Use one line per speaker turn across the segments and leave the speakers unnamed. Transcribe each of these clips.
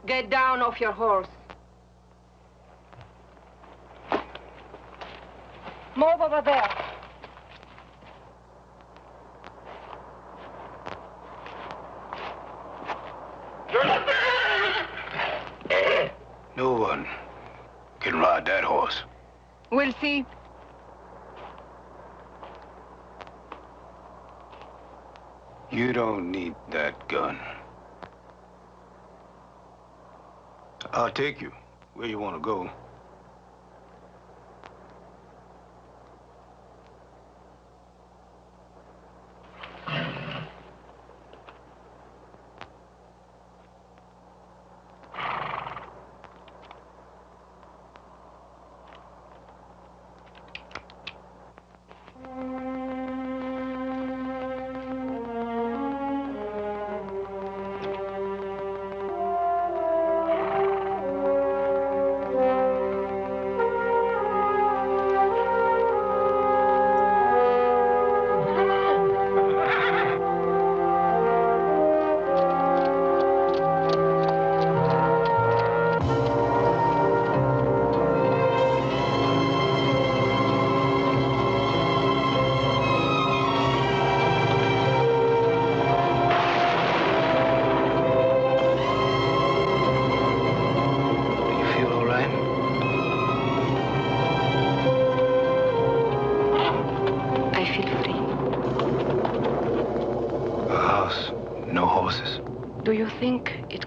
Get down off your horse. Move over there.
No one can ride that horse.
We'll see.
You don't need that gun. I'll take you where you want to go.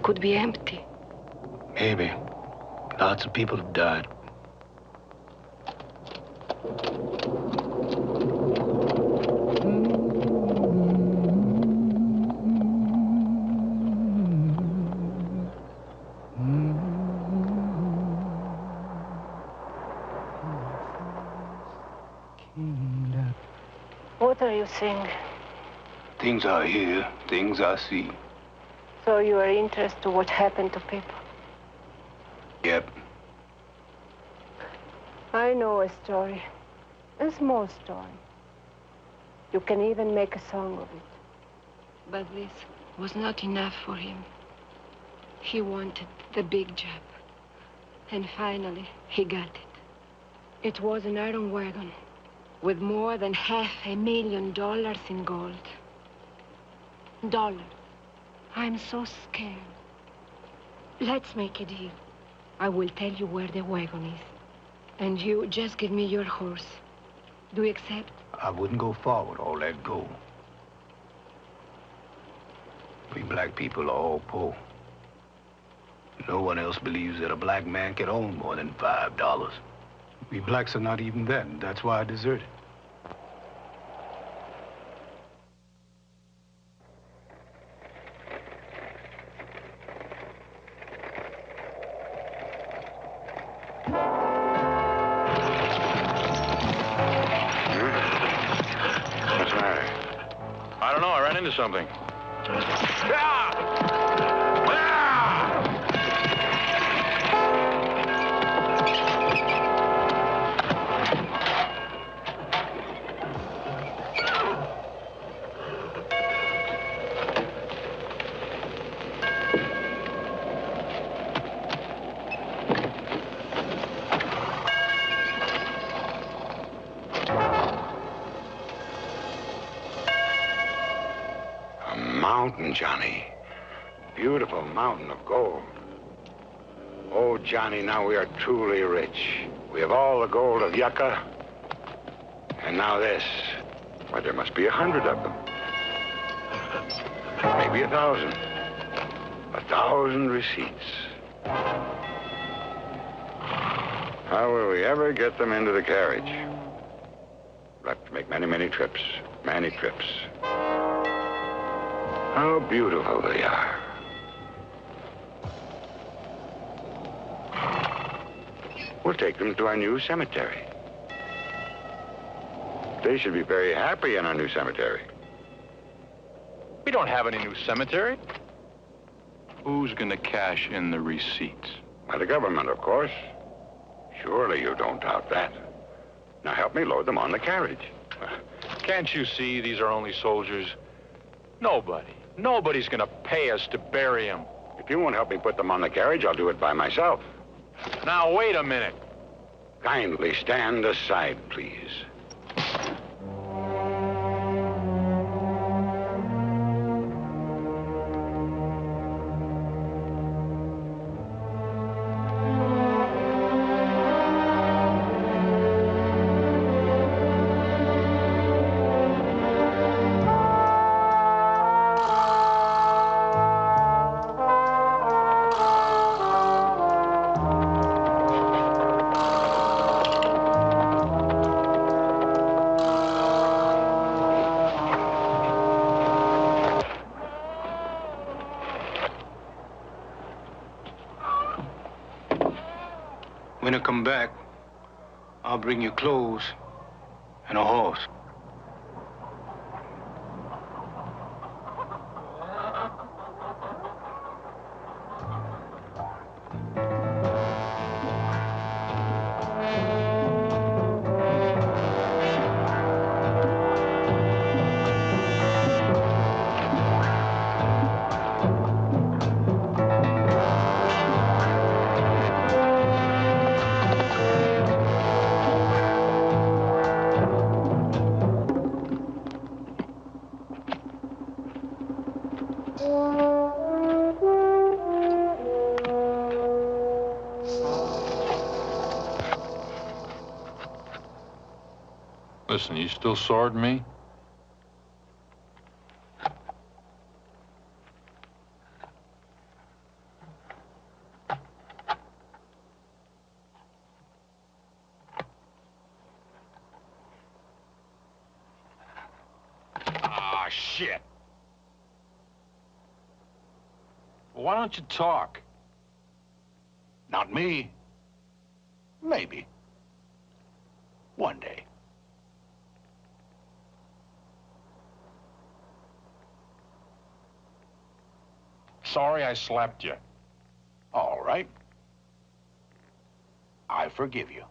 Could be empty.
Maybe. Lots of people have died.
What are you saying?
Things I hear, things I see.
So you are interested in what happened to people?
Yep.
I know a story. A small story. You can even make a song of it. But this was not enough for him. He wanted the big job. And finally, he got it. It was an iron wagon with more than $500,000 in gold. Dollars. I'm so scared. Let's make a deal. I will tell you where the wagon is. And you just give me your horse. Do you accept?
I wouldn't go forward or let go. We black people are all poor. No one else believes that a black man can own more than $5. We blacks are not even that, and that's why I deserted.
Into something.
Mountain, Johnny. Beautiful mountain of gold. Oh, Johnny, now we are truly rich. We have all the gold of Yucca. And now this. Why, there must be 100 of them. Maybe 1,000. 1,000 receipts. How will we ever get them into the carriage? We'll have to make many, many trips. Many trips. How beautiful they are. We'll take them to our new cemetery. They should be very happy in our new cemetery.
We don't have any new cemetery. Who's going to cash in the receipts?
By the government, of course. Surely you don't doubt that. Now help me load them on the carriage.
Can't you see these are only soldiers? Nobody's going to pay us to bury them.
It If you won't help me put them on the carriage, I'll do it by myself.
Now, wait a minute.
Kindly stand aside, please.
When I come back, I'll bring you clothes and a horse.
Listen, you still sore at me?
Ah, shit.
Well, why don't you talk?
Not me. Maybe. One day.
Sorry I slapped you.
All right. I forgive you.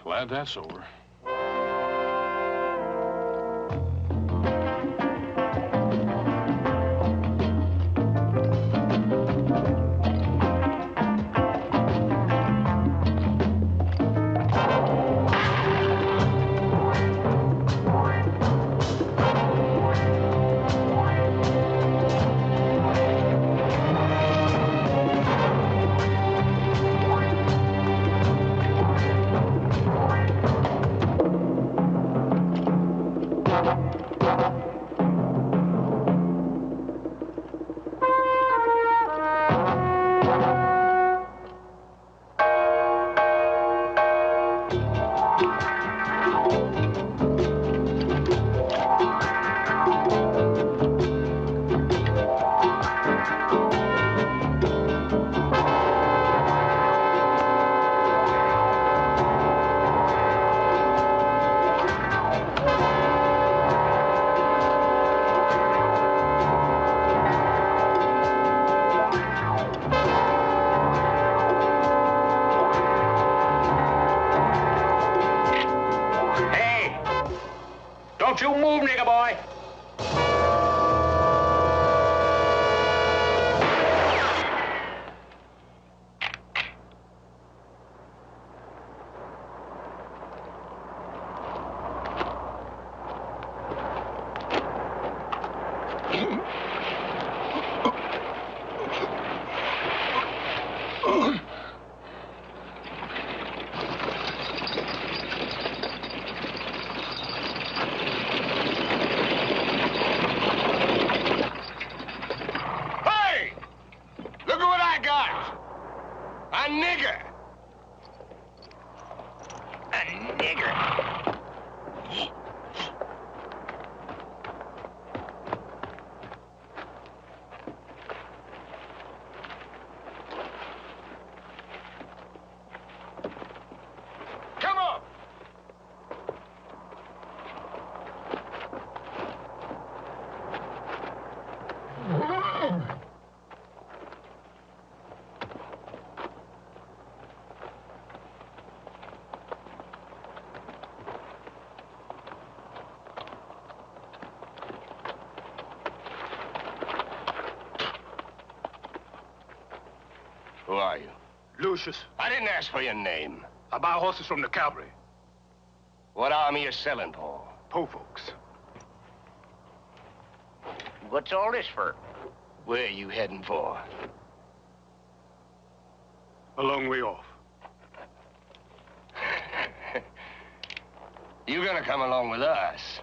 Glad that's over.
Don't you move, nigger boy.
Who are you?
Lucius.
I didn't ask for your name.
I buy horses from the cavalry.
What army you selling, Paul?
Po folks.
What's all this for? Where are you heading for?
A long way off.
You gonna come along with us?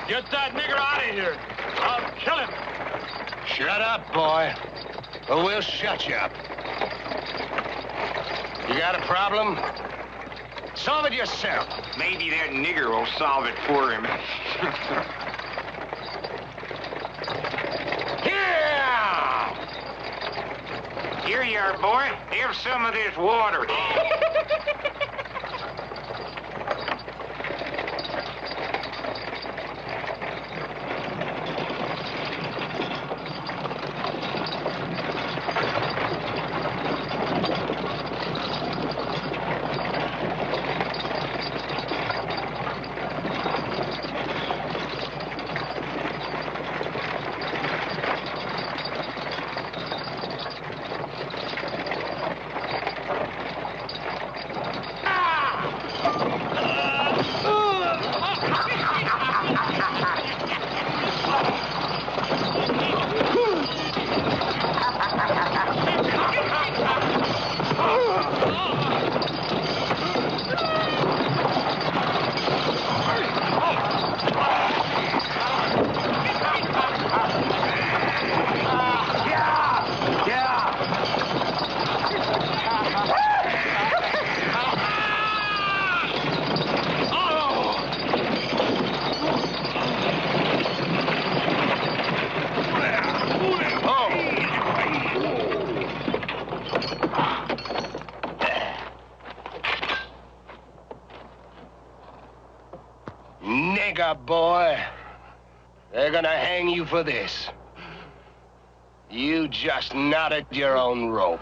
Get that nigger out of here. I'll kill him.
Shut up, boy, or we'll shut you up. You got a problem? Solve it yourself.
Maybe that nigger will solve it for him.
Yeah!
Here you are, boy. Have some of this water.
Nigger, boy. They're gonna hang you for this. You just knotted your own rope.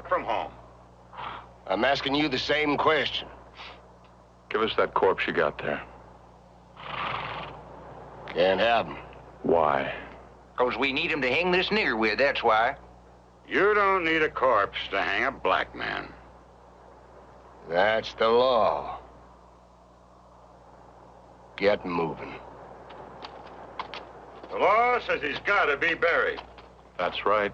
far from home.
I'm asking you the same question.
Give us that corpse you got there.
Can't have him.
Why?
Because we need him to hang this nigger with, that's why.
You don't need a corpse to hang a black man.
That's the law. Get moving.
The law says he's got to be buried.
That's right.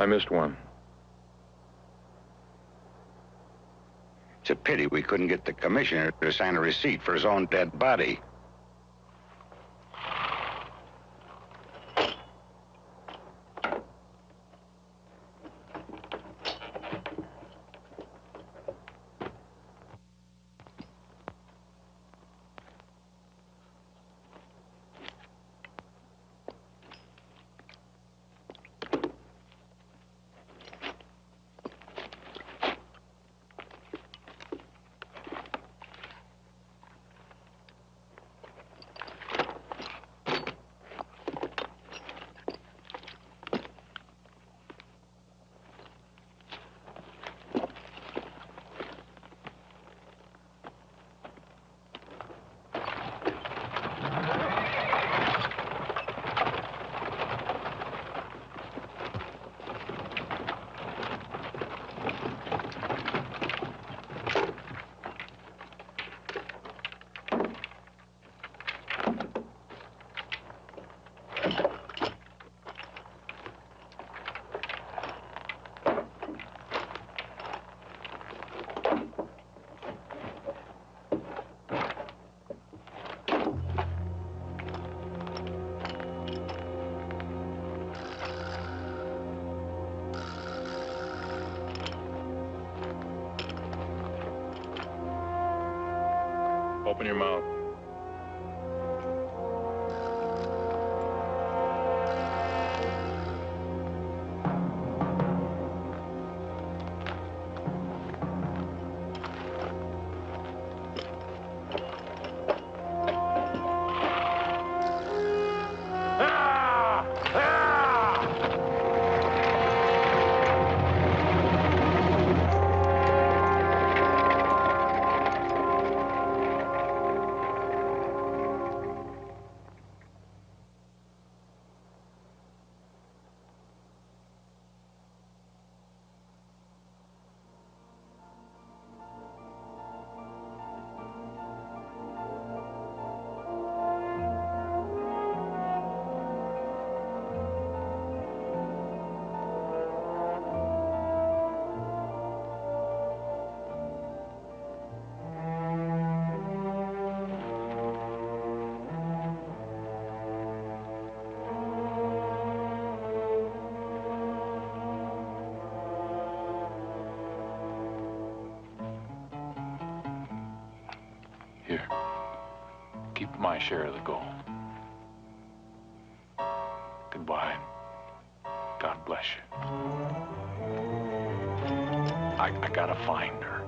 I missed one.
It's a pity we couldn't get the commissioner to sign a receipt for his own dead body. Open your mouth. Here, keep my share of the gold. Goodbye. God bless you. I gotta find her.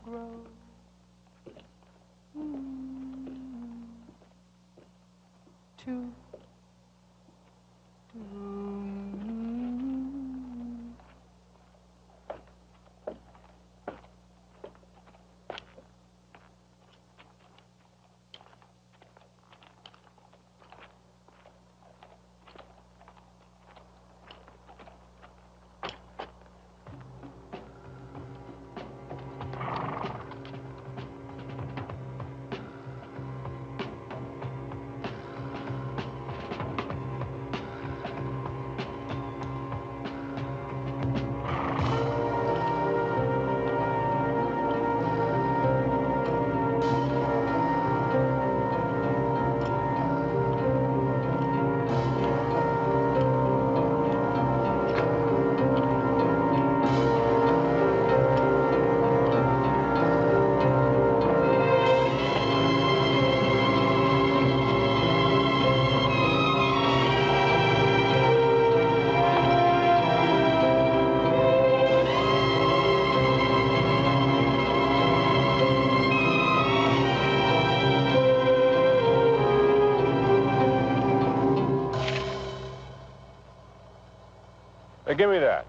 grow. Two.
Hey, give me that.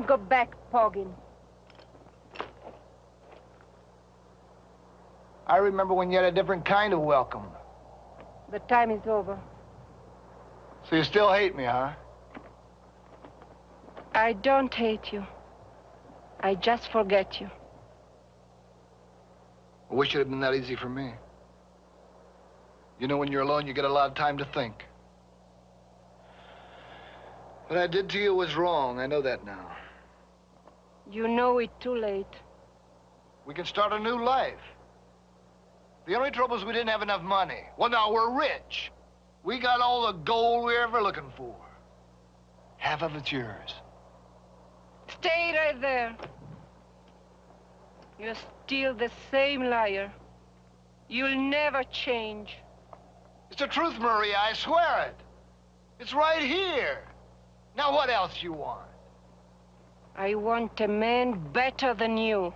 Go back, Poggin.
I remember when you had a different kind of welcome.
The time is over.
So you still hate me, huh?
I don't hate you. I just forget you.
I wish it had been that easy for me. You know, when you're alone, you get a lot of time to think. What I did to you was wrong. I know that now.
You know it too late.
We can start a new life. The only trouble is we didn't have enough money. Well, now we're rich. We got all the gold we're ever looking for. Half of it's yours.
Stay right there. You're still the same liar. You'll never change.
It's the truth, Maria, I swear it. It's right here. Now what else you want?
I want a man better than you.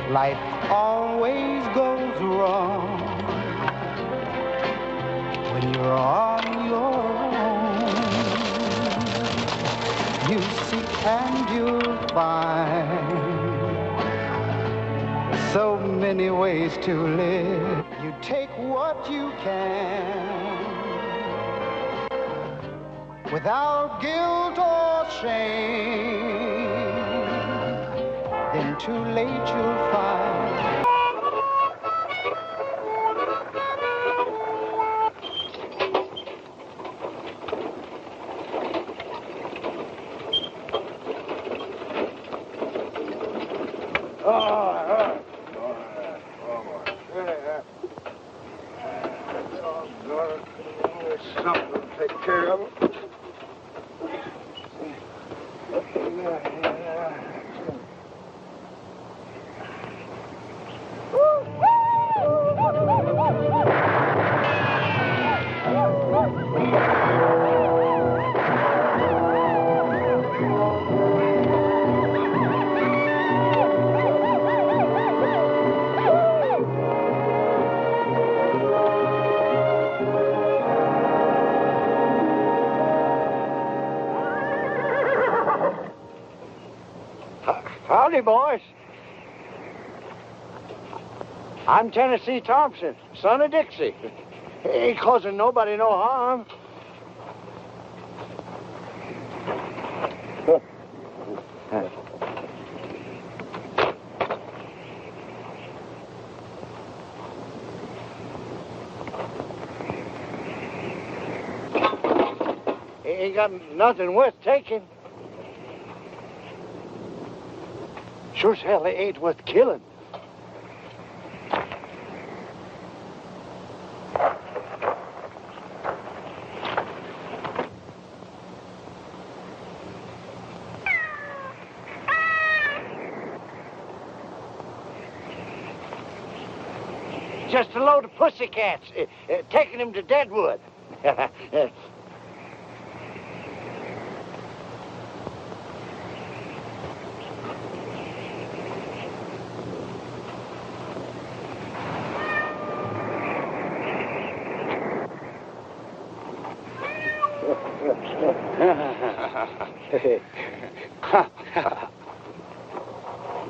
Life always goes wrong when you're on your own. You seek and you'll find so many ways to live. You take what you can without guilt or shame. Then too late you'll find.
Something to take care of it. Howdy, boys. I'm Tennessee Thompson, son of Dixie. Ain't causing nobody no harm. Ain't got nothing worth taking. Sure as hell, they ain't worth killing. Just a load of pussycats, taking him to Deadwood.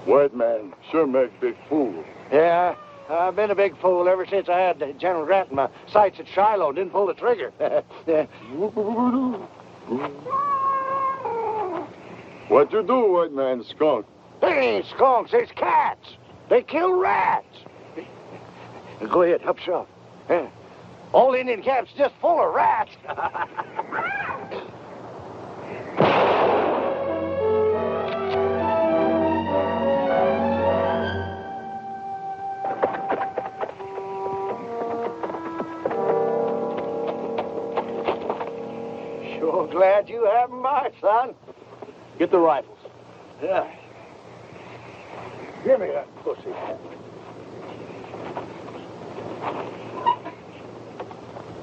White man sure make big fool.
Yeah, I've been a big fool ever since I had General Grant in my sights at Shiloh. Didn't pull the trigger.
What you do, white man, skunk?
They ain't skunks, it's cats. They kill rats. Go ahead, help yourself. Old Indian camp's just full of rats.
glad you have my son.
Get the rifles.
Yeah. Give me that pussy.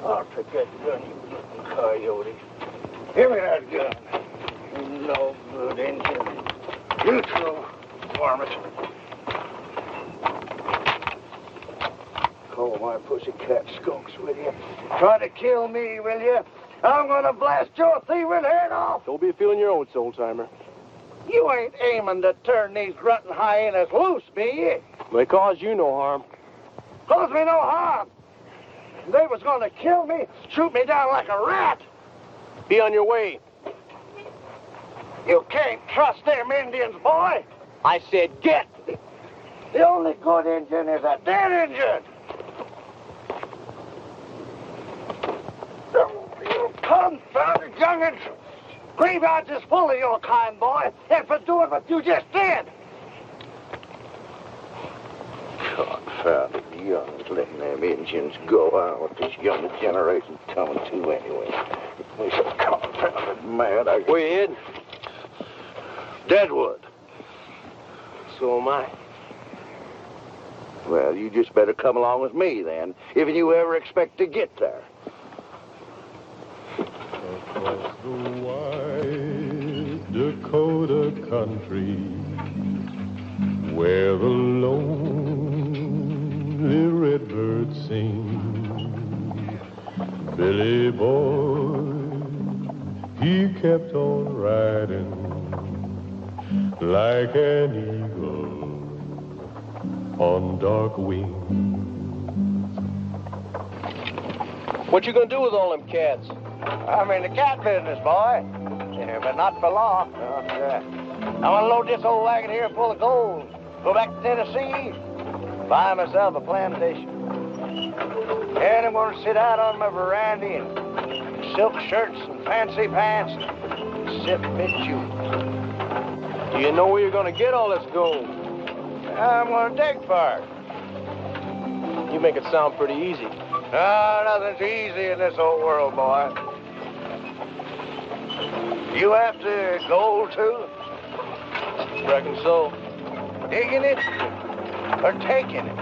I'll take that gun, you little coyote. Give me that gun. You no good Indian. You too, varmint. Call my pussycat skunks with you. Try to kill me, will you? I'm gonna blast your thieving head off.
Don't be feeling your oats, old-timer.
You ain't aiming to turn these grunting hyenas loose, be you?
They caused you no harm.
Caused me no harm. They was gonna kill me, shoot me down like a rat.
Be on your way.
You can't trust them Indians, boy.
I said get.
The only good Indian is a dead Indian. You confounded young'uns. Graveyards is full of your kind, boy, and for doing what you just did. Confounded young'uns letting them Indians go out. What this younger generation's coming to anyway. They so confounded mad.
Where you heading?
Deadwood.
So am I.
Well, you just better come along with me, then, if you ever expect to get there.
Across the wide Dakota country, where the lonely redbird sing, Billy boy, he kept on riding like an eagle on dark wings.
What you gonna do with all them cats?
I'm in the cat business, boy. Yeah, but not for long. No, sir. I want to load this old wagon here full of gold. Go back to Tennessee. Buy myself a plantation. And I'm going to sit out on my veranda in silk shirts and fancy pants and sip big juice.
Do you know where you're gonna get all this gold?
I'm going to dig for it.
You make it sound pretty easy.
Nothing's easy in this old world, boy. You after gold, too?
Reckon so.
Digging it or taking it?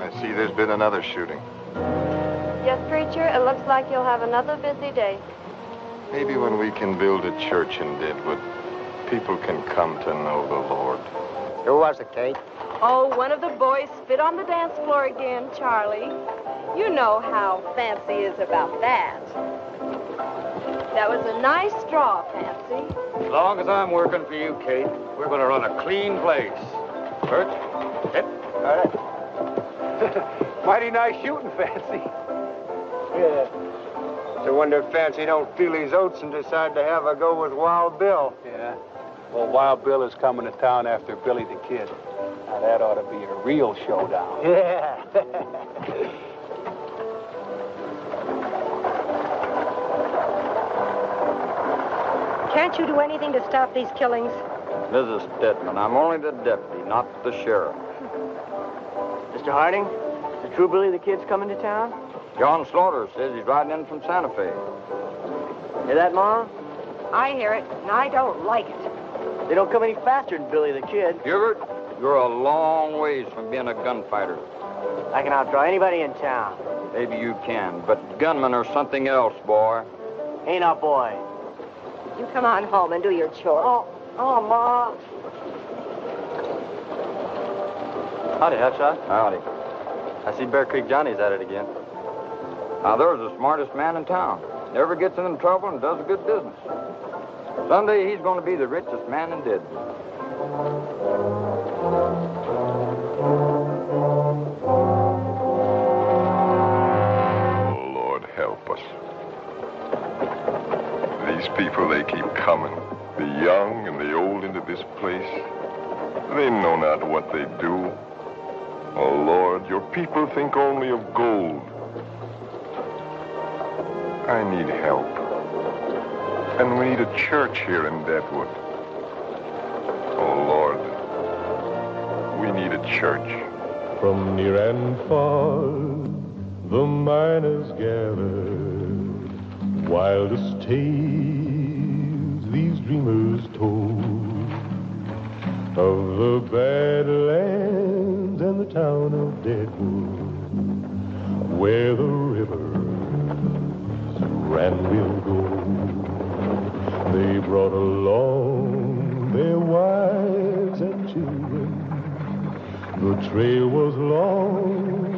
I see there's been another shooting.
Yes, preacher, it looks like you'll have another busy day.
Maybe when we can build a church in Deadwood, people can come to know the Lord.
Who was it, Kate?
Oh, one of the boys spit on the dance floor again, Charlie. You know how Fancy is about that. That was a nice draw, Fancy.
As long as I'm working for you, Kate, we're going to run a clean place. Bert, hit.
All right.
Mighty nice shooting, Fancy.
Yeah. It's a wonder if Fancy don't feel his oats and decide to have a go with Wild Bill.
Yeah. Well, Wild Bill is coming to town after Billy the Kid. Now, that ought to be a real showdown.
Yeah.
Can't you do anything to stop these killings?
Mrs. Stedman, I'm only the deputy, not the sheriff.
Mr. Harding, the true Billy the Kid's coming to town?
John Slaughter says he's riding in from Santa Fe.
Hear that, Ma?
I hear it, and I don't like it.
They don't come any faster than Billy the Kid.
Hubert, you're a long ways from being a gunfighter.
I can outdraw anybody in town.
Maybe you can, but gunmen are something else, boy.
Ain't a boy.
You come on home and do your chores.
Oh, Ma.
Howdy, Hotshot. Howdy. I see Bear Creek Johnny's at it again. Now, there's the smartest man in town. Never gets into trouble and does a good business. Someday he's going to be the richest man in Deadwood.
Oh, Lord, help us. These people, they keep coming. The young and the old into this place. They know not what they do. Oh, Lord, your people think only of gold. I need help. And we need a church here in Deadwood. Oh, Lord. We need a church.
From near and far, the miners gather. Wildest tales these dreamers told of the Badlands and the town of Deadwood, where the rivers ran real gold. They brought along their wives and children. The trail was long,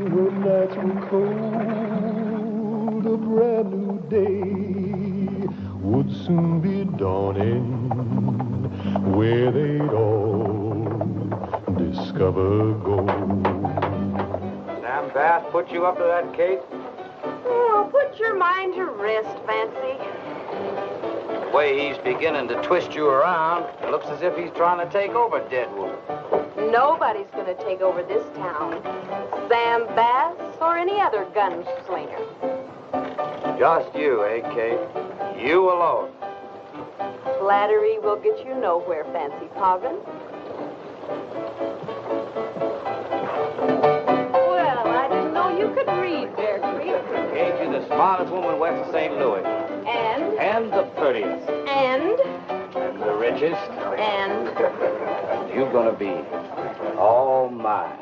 the nights were cold. A brand new day would soon be dawning, where they'd all discover gold.
Sam Bass put you up to that, Kate?
Oh, put your mind to rest, Fancy.
The way he's beginning to twist you around, it looks as if he's trying to take over Deadwood.
Nobody's going to take over this town. Sam Bass or any other gunslinger.
Just you, eh, Kate? You alone.
Flattery will get you nowhere, Fancy Poggin. Well, I didn't know you could read, Bear Creek.
Kate, you're the smartest woman west of St. Louis.
And?
And the prettiest.
And?
And the richest.
And?
You're gonna be all mine.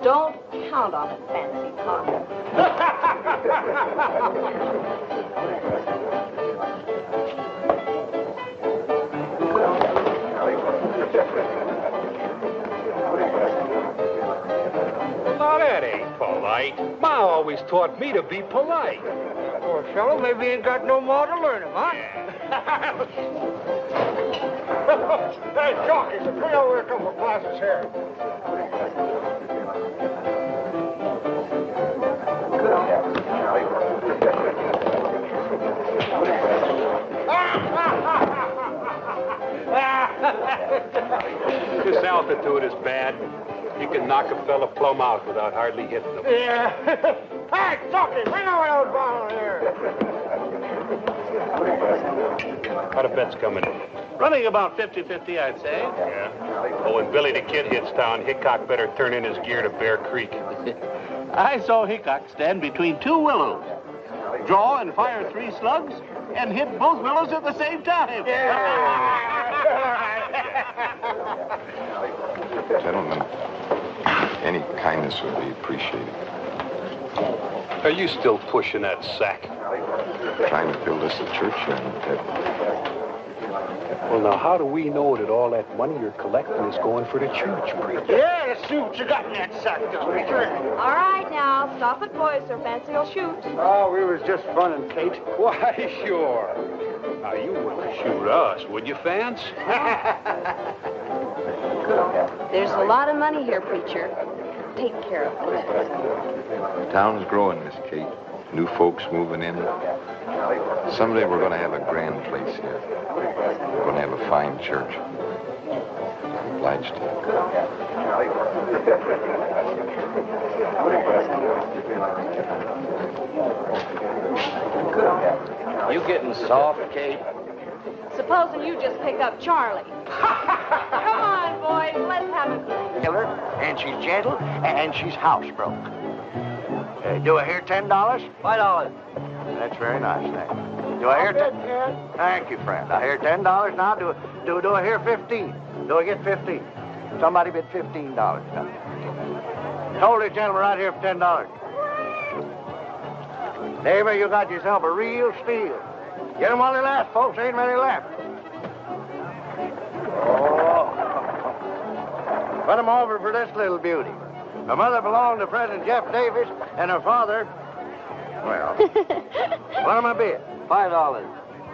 Don't count on it, Fancy Poggin.
Now, that ain't polite. Ma always taught me to be polite.
Poor fellow, maybe he ain't got no more to learn him, huh? Hey, Jockey, bring over a couple of glasses here.
This altitude is bad. You can knock a fella plumb out without hardly hitting him.
Yeah. Hey, Jockey, bring over those bottles here.
How the bet's coming?
Running about 50-50, I'd say.
Yeah. Oh, when Billy the Kid hits town, Hickok better turn in his gear to Bear Creek.
I saw Hickok stand between two willows, draw and fire 3 slugs, and hit both willows at the same time.
Gentlemen, any kindness would be appreciated.
Are you still pushing that sack?
Trying to build us a church here in Deadwood.
Well, now, how do we know that all that money you're collecting is going for the church, preacher?
Yeah, let's see what you got in that sack, preacher.
All right, now, stop it, boys, or Fancy will shoot.
Oh, we was just funning, Kate.
Why, sure. Now, you wouldn't shoot us, would you, Fance?
There's a lot of money here, preacher. Take care of it.
The town's growing, Miss Kate. New folks moving in. Someday we're going to have a grand place here. We're going to have a fine church. Obliged to
You getting soft, Kate?
Supposing you just pick up Charlie. Come on, boys, let's have a drink.
Killer, and she's gentle, and she's housebroke. Do I hear $10? $5. That's very nice, thank you. Do I hear $10? Thank you, friend. I hear $10 now. Do I hear 15? Do I get 15? Somebody bid $15 now. Hold this gentleman right here for $10. Neighbor, you got yourself a real steal. Get him while they last, folks. Ain't many left. Oh. Put him over for this little beauty. Her mother belonged to President Jeff Davis, and her father, well, what am I bid? $5.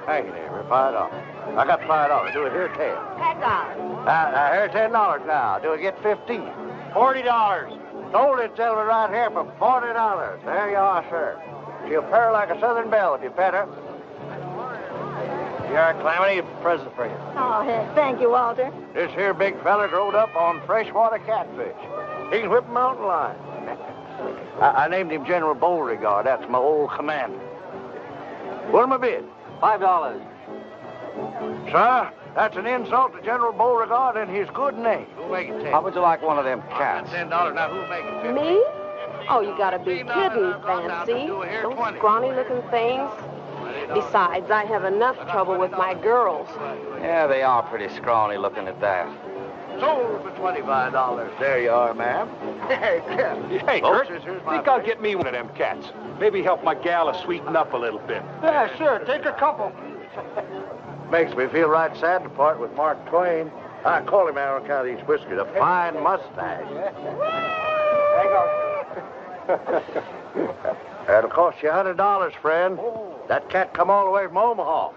Thank you, neighbor, $5. I got $5. Do it here, $10.
$10.
I hear $10 now. Do I get 15? $40. Sold it, gentleman, right here for $40. There you are, sir. She'll purr like a southern belle if you pet her. Here, Calamity, a present for you.
Oh, thank you, Walter.
This here big fella growed up on freshwater catfish. He can whip a mountain lion. I named him General Beauregard. That's my old commander. What am I bid?
$5.
Sir, that's an insult to General Beauregard and his good name. Who'll make it 10?
How would you like one of them cats?
$10. Now, who'll make it 10?
Me? Oh, you gotta be kidding, Fancy. Those scrawny-looking things. Besides, I have enough trouble with my girls.
Yeah, they are pretty scrawny looking at that.
Sold for $25. There you are, ma'am.
Hey, Kurt, think I'll get me one of them cats. Maybe help my gal to sweeten up a little bit.
Yeah, sure. Take a couple.
Makes me feel right sad to part with Mark Twain. I call him out on account of these whiskers. A fine mustache. That'll cost you $100, friend. That cat come all the way from Omaha.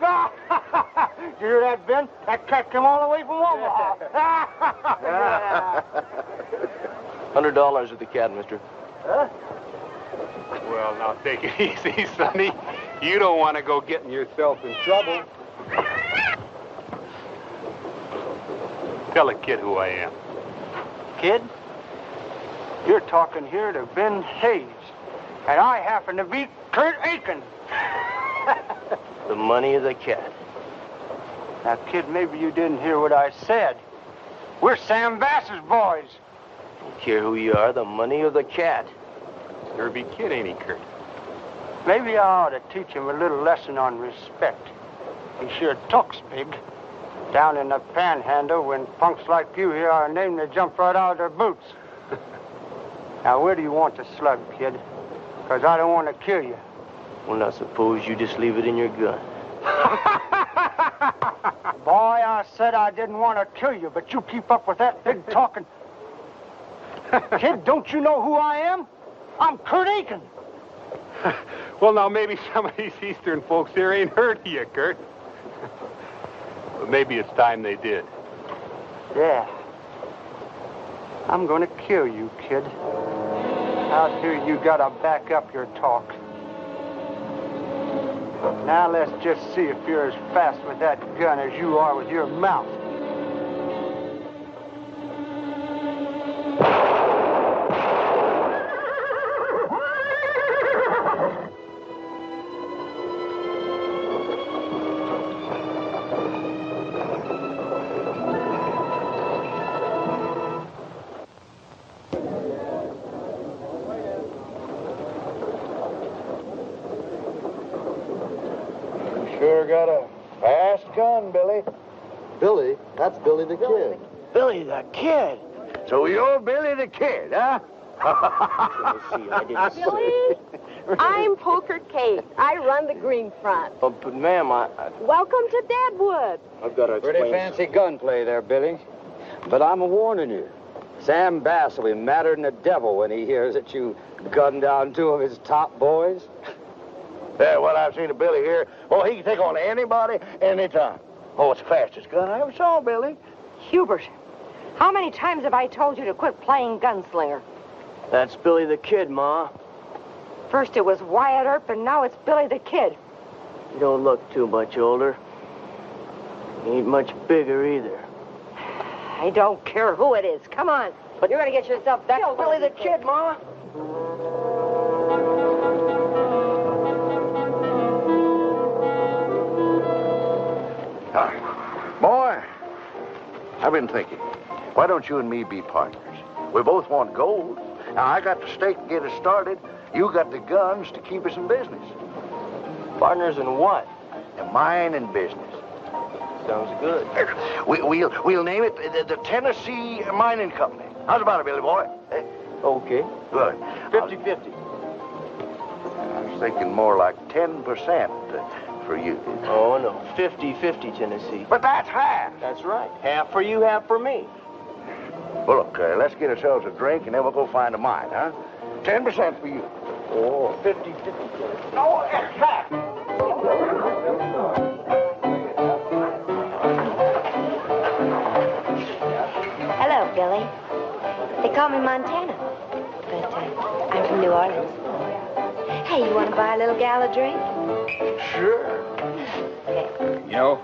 You hear that, Ben? That cat come all the way from Omaha.
$100 with the cat, mister.
Huh?
Well, now take it easy, Sonny. You don't want to go getting yourself in trouble. Tell a kid who I am.
Kid, you're talking here to Ben Hayes, and I happen to be Kurt Aiken.
The money of the cat.
Now, kid, maybe you didn't hear what I said. We're Sam Bass's boys.
Don't care who you are, the money of the cat.
Derby kid, ain't he, Kurt?
Maybe I ought to teach him a little lesson on respect. He sure talks big. Down in the panhandle, when punks like you hear our name, they jump right out of their boots. Now, where do you want to slug, kid? Because I don't want to kill you.
Well, now, suppose you just leave it in your gun.
Boy, I said I didn't want to kill you, but you keep up with that big talking. Kid, don't you know who I am? I'm Kurt Aiken.
Well, now, maybe some of these Eastern folks here ain't heard of you, Kurt. But maybe it's time they did.
Yeah. I'm going to kill you, kid. Out here, you got to back up your talk. Now, let's just see if you're as fast with that gun as you are with your mouth.
Sure got a fast gun, Billy.
Billy? That's Billy the Kid.
Billy the Kid?
So you're Billy the Kid, huh?
Billy, I'm Poker Kate. I run the Green Front.
Oh, but, ma'am,
Welcome to Deadwood.
I've got to
Pretty fancy gunplay there, Billy. But I'm warning you. Sam Bass will be madder than the devil when he hears that you gunned down two of his top boys.
Yeah, well, I've seen a Billy here. Oh, he can take on anybody, anytime. Oh, it's the fastest gun I ever saw, Billy.
Hubert, how many times have I told you to quit playing gunslinger?
That's Billy the Kid, Ma.
First it was Wyatt Earp, and now it's Billy the Kid.
You don't look too much older. You ain't much bigger either.
I don't care who it is. Come on. But you're going to get yourself back.
That's Billy the Kid, Ma.
Boy, I've been thinking, why don't you and me be partners? We both want gold. Now, I got the stake to get us started. You got the guns to keep us in business.
Partners in what?
The mining business.
Sounds good.
We'll name it the Tennessee Mining Company. How's about it, Billy boy?
Okay.
Good.
50-50.
I was thinking more like 10% for you.
Oh, no. 50-50, Tennessee.
But that's half.
That's right. Half for you, half for me.
Well, look, let's get ourselves a drink, and then we'll go find a mine, huh? 10% for you.
Oh, 50-50.
No, it's half.
Hello, Billy. They call me Montana, but I'm from New Orleans. Hey, you want to buy a little gal a drink?
Sure.
Okay.
You know,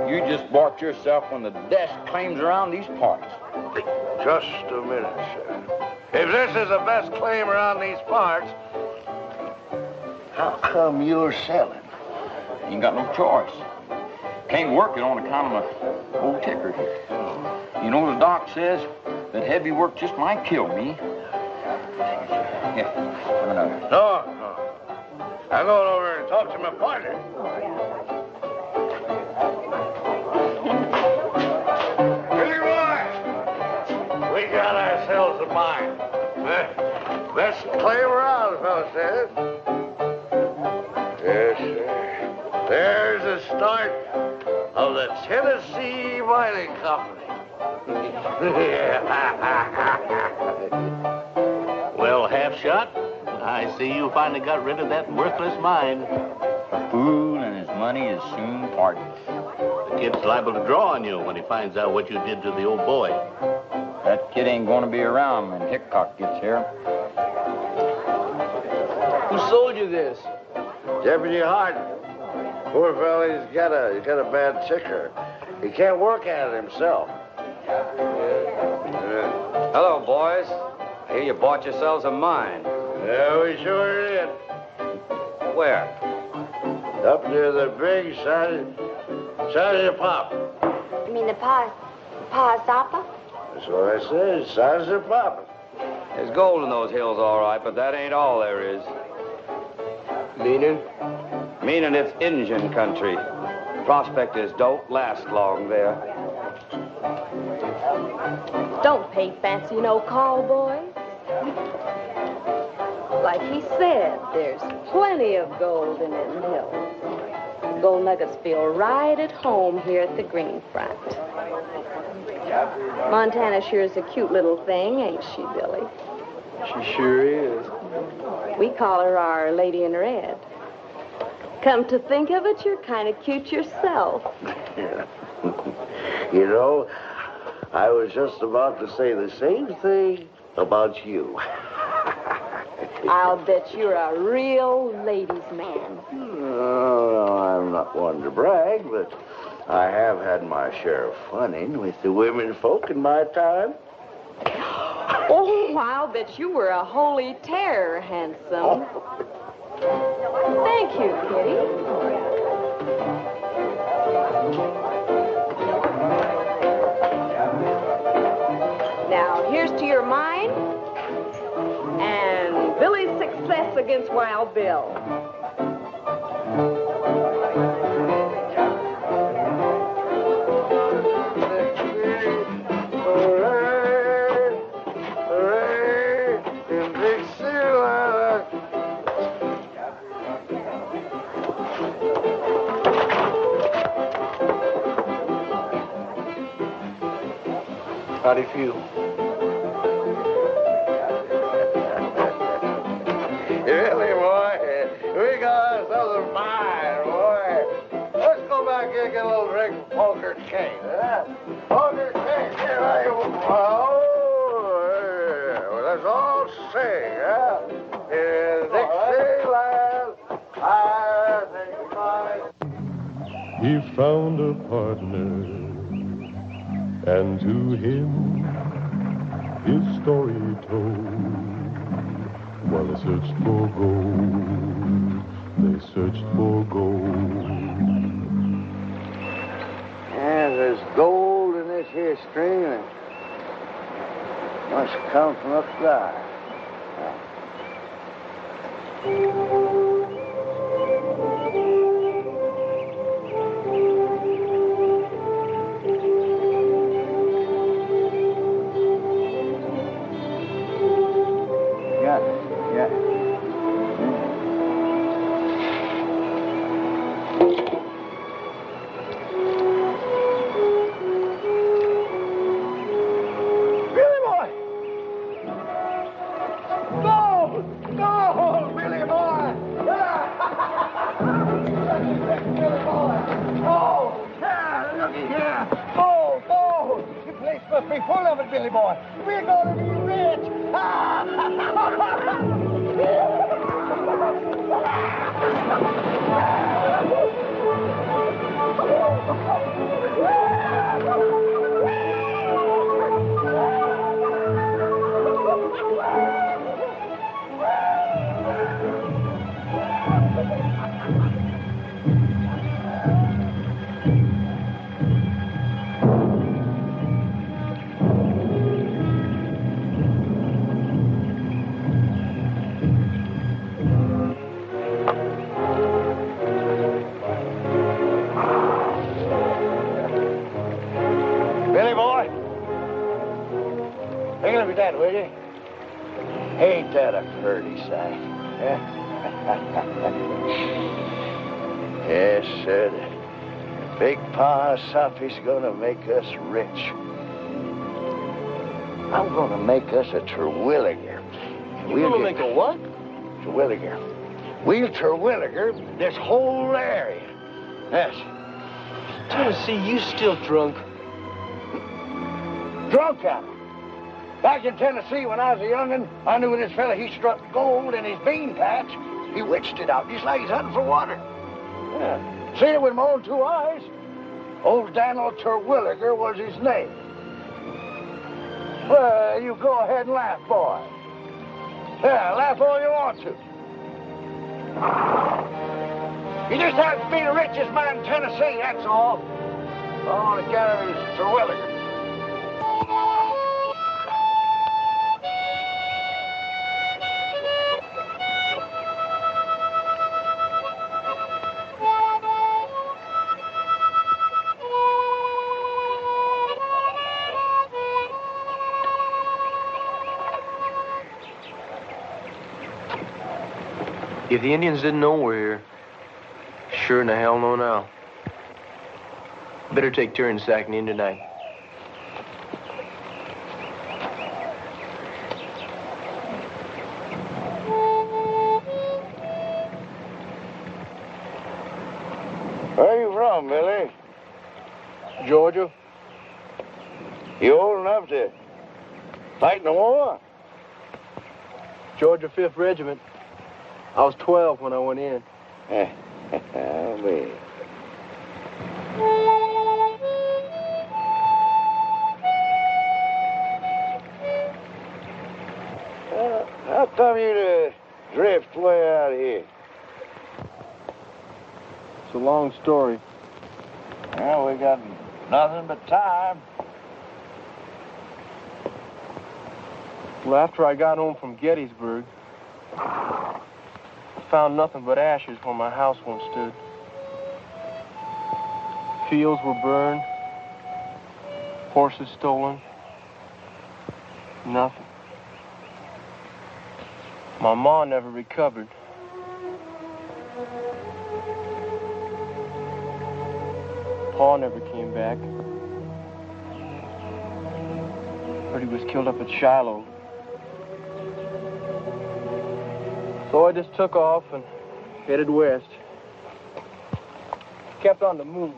you just bought yourself one of the best claims around these parts.
Just a minute, sir. If this is the best claim around these parts, how come you're selling?
Ain't got no choice. Can't work it on account of my old ticker. You know, the doc says that heavy work just might kill me. Yeah,
No. I'm going over and talk to my partner. Billy Boy! We got ourselves a mine. Let's claim around, fellow says. Yes, sir. There's the start of the Tennessee Mining Company.
Well, half shot, I see you finally got rid of that worthless mine.
A fool and his money is soon parted.
The kid's liable to draw on you when he finds out what you did to the old boy.
That kid ain't gonna be around when Hickok gets here.
Who sold you this? Deputy Hart. Poor fella, he's got a bad ticker. He can't work at it himself.
Hello, boys. I hear you bought yourselves a mine.
Yeah, we sure did.
Where?
Up near the big side of Pop.
You mean the Pahasapa?
That's what I said, size of Pop.
There's gold in those hills, all right, but that ain't all there is.
Meaning?
Meaning it's Indian country. Prospectors don't last long there.
Don't pay fancy no cowboy. Like he said, there's plenty of gold in them hills. Gold nuggets feel right at home here at the green front. Montana sure is a cute little thing, ain't she, Billy?
She sure is.
We call her our Lady in Red. Come to think of it, you're kind of cute yourself.
You know, I was just about to say the same thing about you.
I'll bet you're a real ladies' man.
No, I'm not one to brag, but I have had my share of funning with the women folk in my time.
Oh, I'll bet you were a holy terror, handsome. Thank you, Kitty. Now, here's to your mind and Billy's success against Wild Bill.
How do you feel? Really, boy? We got ourselves a mine, boy. Let's go back here and get a little drink of poker king, huh? Poker king, here I am. Oh, well, let's all sing, huh? In Dixieland, I think
He found a partner, and to him his story told. While they searched for gold, they searched for gold.
Yeah, there's gold in this here stream, and must come from up there.
Must be full of it, Billy boy. We're going to be rich.
Ain't that a pretty sight? Yes, sir. The big pa Sophie's gonna make us rich. I'm gonna make us a Terwilliger.
You're gonna make a what?
Terwilliger. We'll Terwilliger this whole area. Yes.
Tennessee, you still drunk?
Drunk at it. Back in Tennessee when I was a young'un, I knew this fella, he struck gold in his bean patch. He witched it out, just like he's hunting for water. Yeah. Seen it with my own two eyes. Old Daniel Terwilliger was his name. Well, you go ahead and laugh, boy. Yeah, laugh all you want to. You just have to be the richest man in Tennessee, that's all. All on account of his Terwilliger.
If the Indians didn't know we're here, sure in the hell know now. Better take turns sacking in tonight.
Where are you from, Billy?
Georgia.
You old enough to fight in the war?
Georgia 5th Regiment. I was 12 when I went in.
Oh, me. How come you to drift way out here?
It's a long story.
Well, we got nothing but time.
Well, after I got home from Gettysburg, found nothing but ashes where my house once stood. Fields were burned, horses stolen, nothing. My ma never recovered. Pa never came back. Heard he was killed up at Shiloh. So I just took off and headed west. Kept on the move.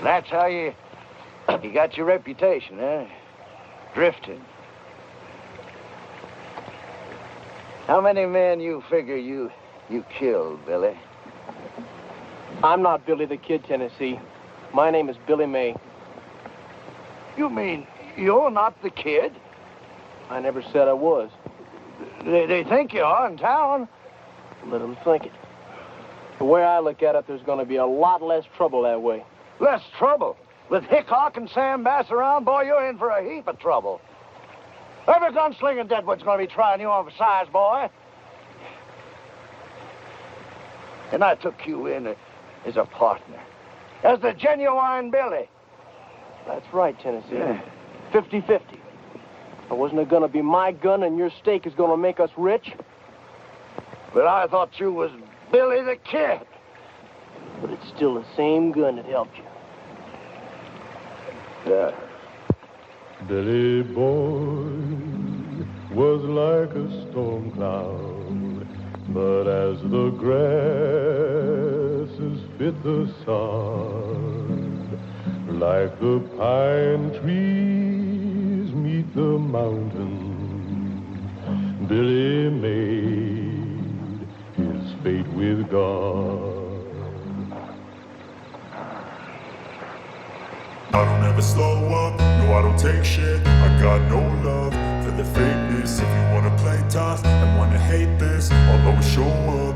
That's how you got your reputation, eh? Drifting. How many men you figure you killed, Billy?
I'm not Billy the Kid, Tennessee. My name is Billy May.
You mean you're not the kid?
I never said I was.
They think you are in town.
Let them think it. The way I look at it, there's going to be a lot less trouble that way.
Less trouble? With Hickok and Sam Bass around, boy, you're in for a heap of trouble. Every gunslinger in Deadwood's going to be trying you on for size, boy. And I took you in as a partner. As the genuine Billy.
That's right, Tennessee. 50-50. Wasn't it going to be my gun and your stake is going to make us rich?
But I thought you was Billy the Kid.
But it's still the same gun that helped you.
Yeah.
Billy Boy was like a storm cloud, but as the grasses fit the sod, like the pine trees meet the mountains, Billy made his fate with God.
I don't ever slow up, no I don't take shit. I got no love for the fakeness. If you wanna play tough and wanna hate this, I'll always show up.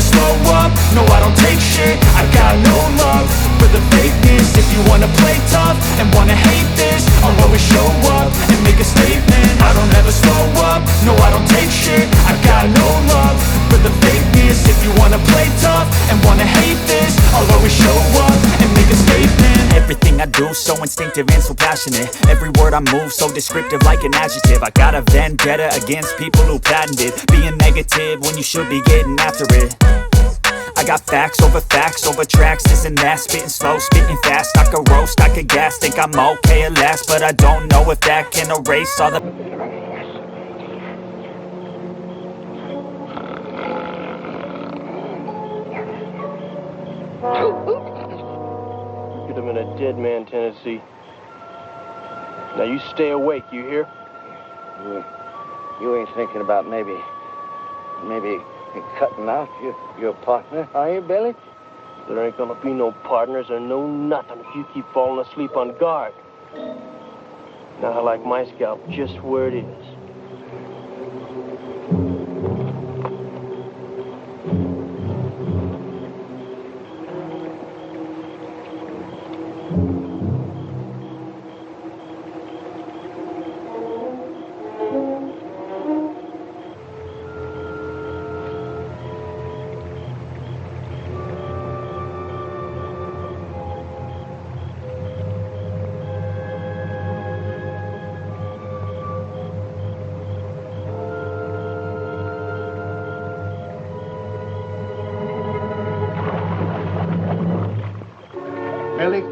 never slow up, no I don't take shit. I got no love for the fakeness. If you wanna play tough and wanna hate this, I'll always show up and make a statement. I don't ever slow up, no I don't take shit. I got no love for the fakeness. If you wanna play tough and wanna hate this, I'll always show up and make a statement.
Everything I do so instinctive and so passionate. Every word I move so descriptive like an adjective. I got a vendetta against people who patented being negative when you should be getting after it. I got facts over tracks, this and that. Spitting slow, spitting fast. I could roast, I could gas. Think I'm okay at last, but I don't know if that can erase all the...
Could have been a dead man, Tennessee. Now you stay awake, you hear?
You ain't thinking about maybe cutting out your partner, are you, Billy?
There ain't gonna be no partners or no nothing if you keep falling asleep on guard. Now I like my scalp just where it is.
Billy?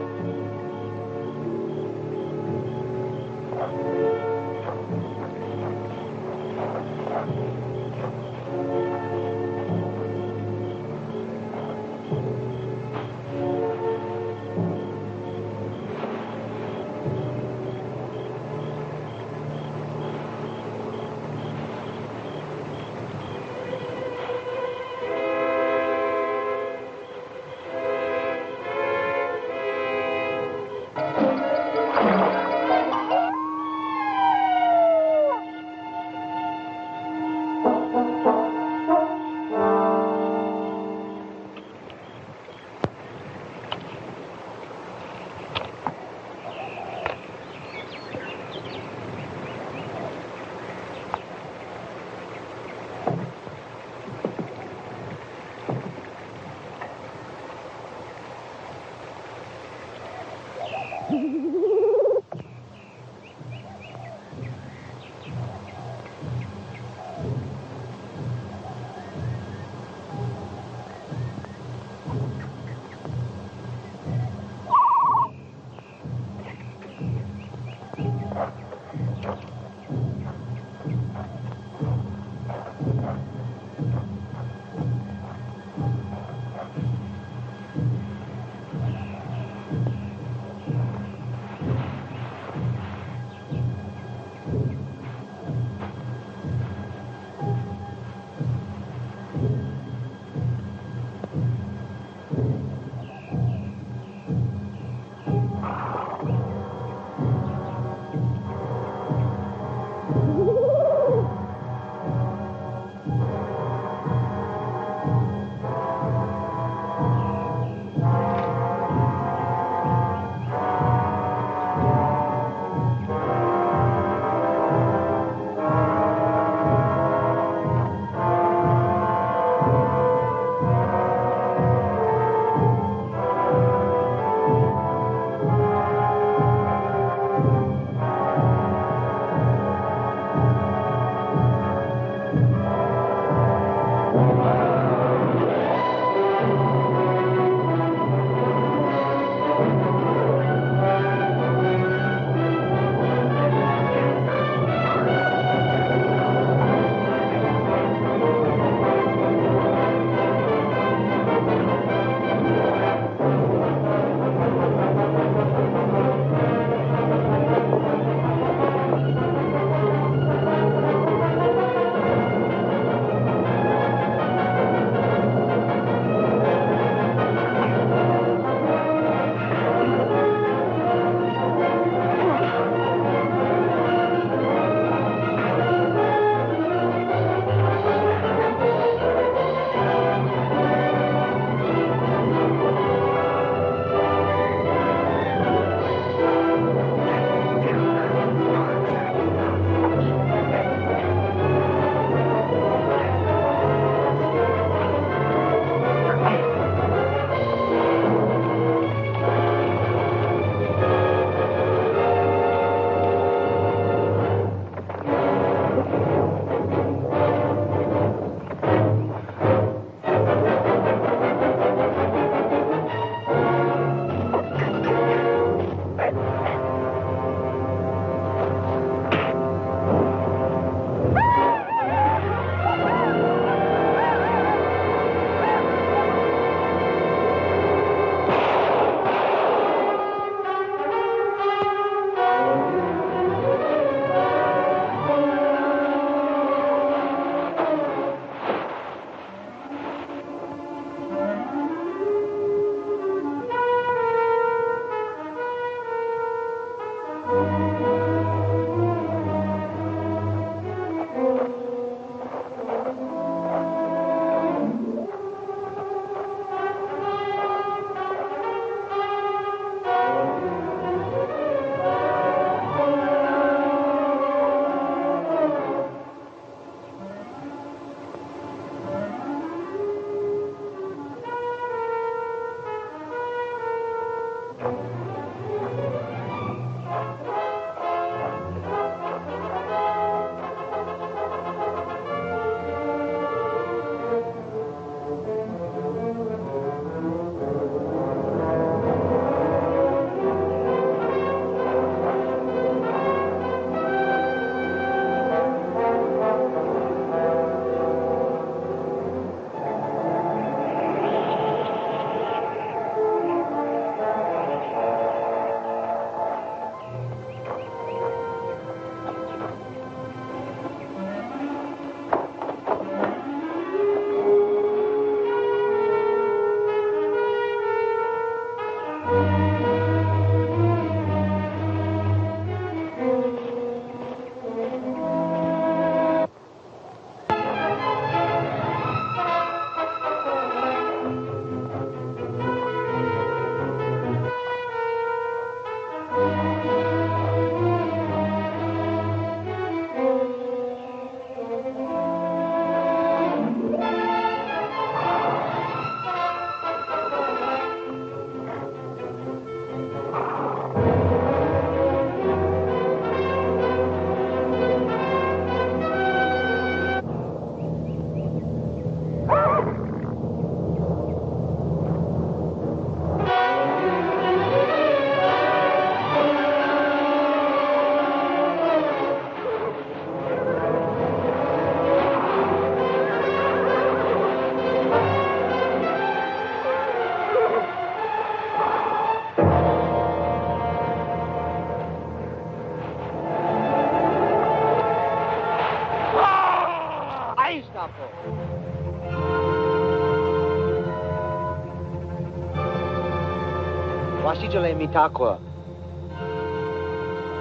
Wasijole mitakwa.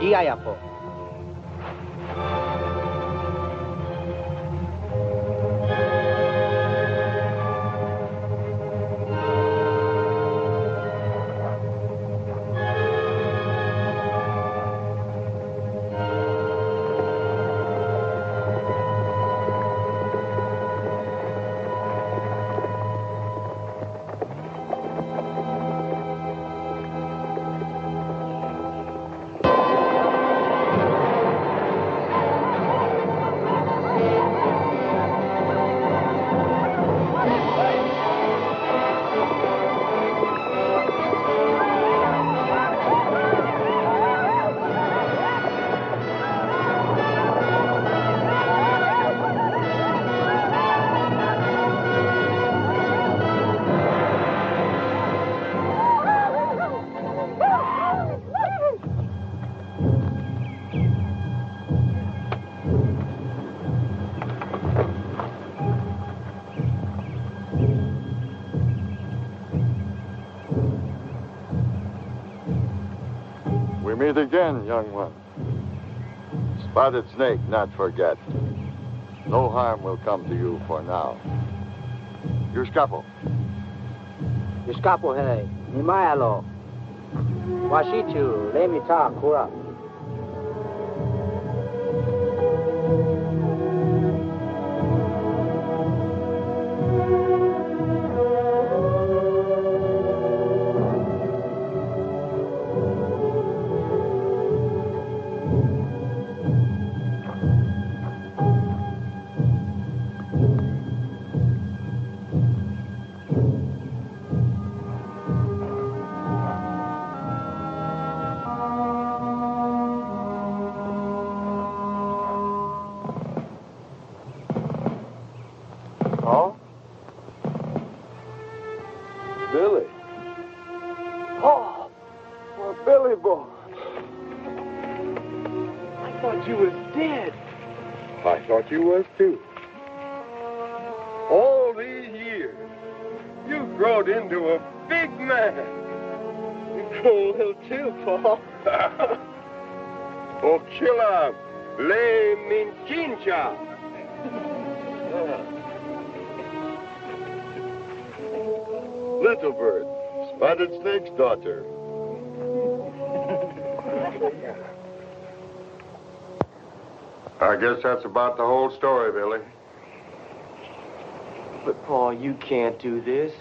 Iayapo.
Meet again, young one. Spotted snake, not forget. No harm will come to you for now. Your scapo.
Your scapo, hey. Nimayalo. Washichu, let me talk, kura.
Billy. Oh, well, Billy boy.
I thought you was dead.
I thought you was too. All these years, you've grown into a big man.
You grown a little too, Paul.
Ochila le minchincha. Little Bird, Spotted Snake's daughter. I guess that's about the whole story, Billy.
But, Paul, you can't do this.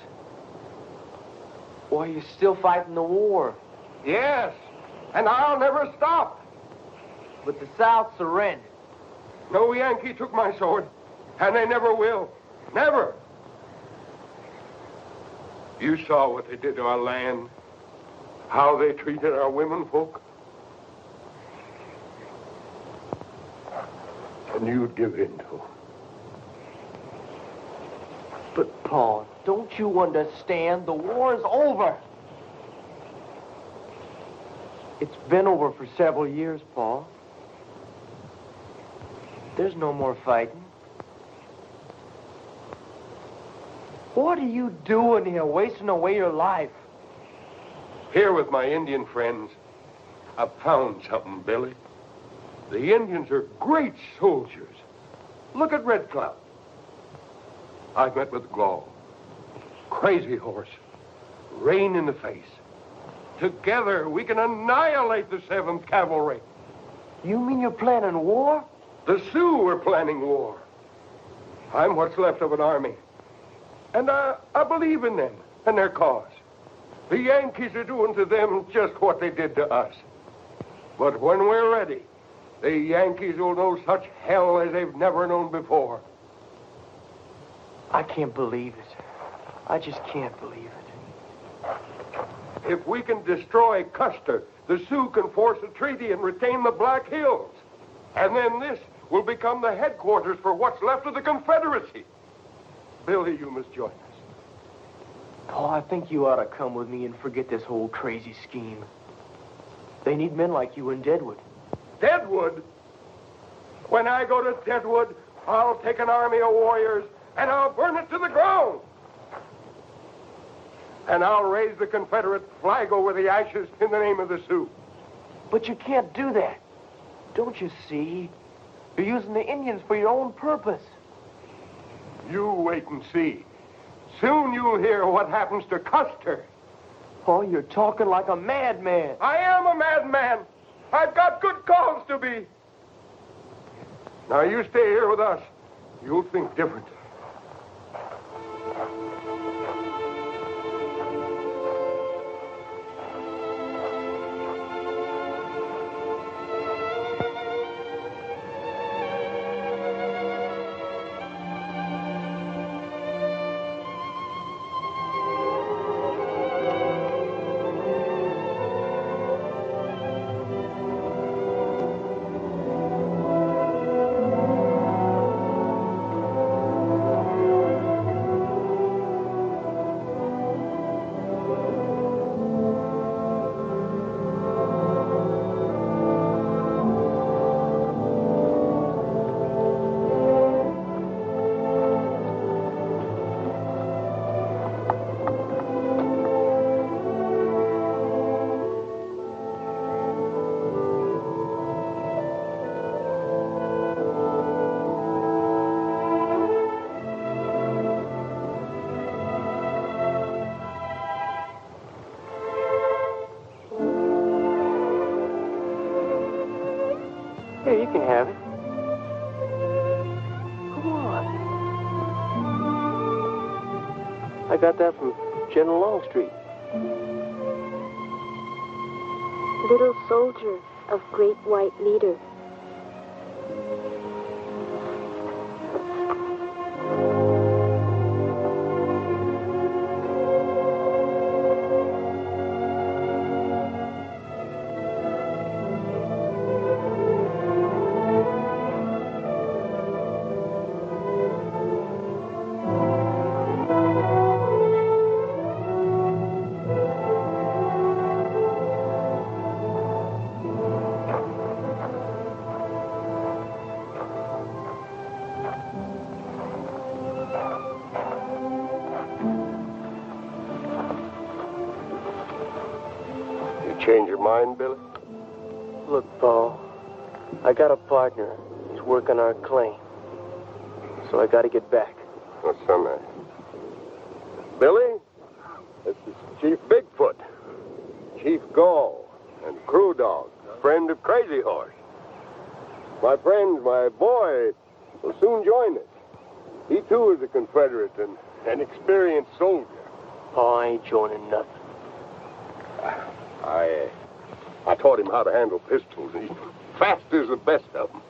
Why, you're still fighting the war.
Yes, and I'll never stop.
But the South surrendered.
No Yankee took my sword, and they never will. Never. You saw what they did to our land, how they treated our women folk. And you'd give in to them.
But, Paul, don't you understand? The war's over. It's been over for several years, Paul. There's no more fighting. What are you doing here, wasting away your life?
Here with my Indian friends, I found something, Billy. The Indians are great soldiers. Look at Red Cloud. I met with Gall. Crazy Horse. Rain in the face. Together, we can annihilate the 7th Cavalry.
You mean you're planning war?
The Sioux are planning war. I'm what's left of an army. And I believe in them and their cause. The Yankees are doing to them just what they did to us. But when we're ready, the Yankees will know such hell as they've never known before.
I can't believe it. I just can't believe it.
If we can destroy Custer, the Sioux can force a treaty and retain the Black Hills. And then this will become the headquarters for what's left of the Confederacy. Billy, you must join us.
Paul, I think you ought to come with me and forget this whole crazy scheme. They need men like you in Deadwood.
Deadwood? When I go to Deadwood, I'll take an army of warriors and I'll burn it to the ground. And I'll raise the Confederate flag over the ashes in the name of the Sioux.
But you can't do that. Don't you see? You're using the Indians for your own purpose.
You wait and see. Soon you'll hear what happens to Custer.
Paul, you're talking like a madman.
I am a madman. I've got good cause to be. Now you stay here with us. You'll think different.
Here, you can have it. Come on. I got that from General Longstreet.
Little soldier of great white leader.
Change your mind, Billy?
Look, Paul, I got a partner. He's working our claim. So I got to get back.
What's so nice? Billy, this is Chief Bigfoot, Chief Gall, and Crew Dog, friend of Crazy Horse. My friend, my boy, will soon join us. He, too, is a Confederate and an experienced soldier.
Paul, I ain't joining nothing.
I I taught him how to handle pistols. He's fast as the best of them.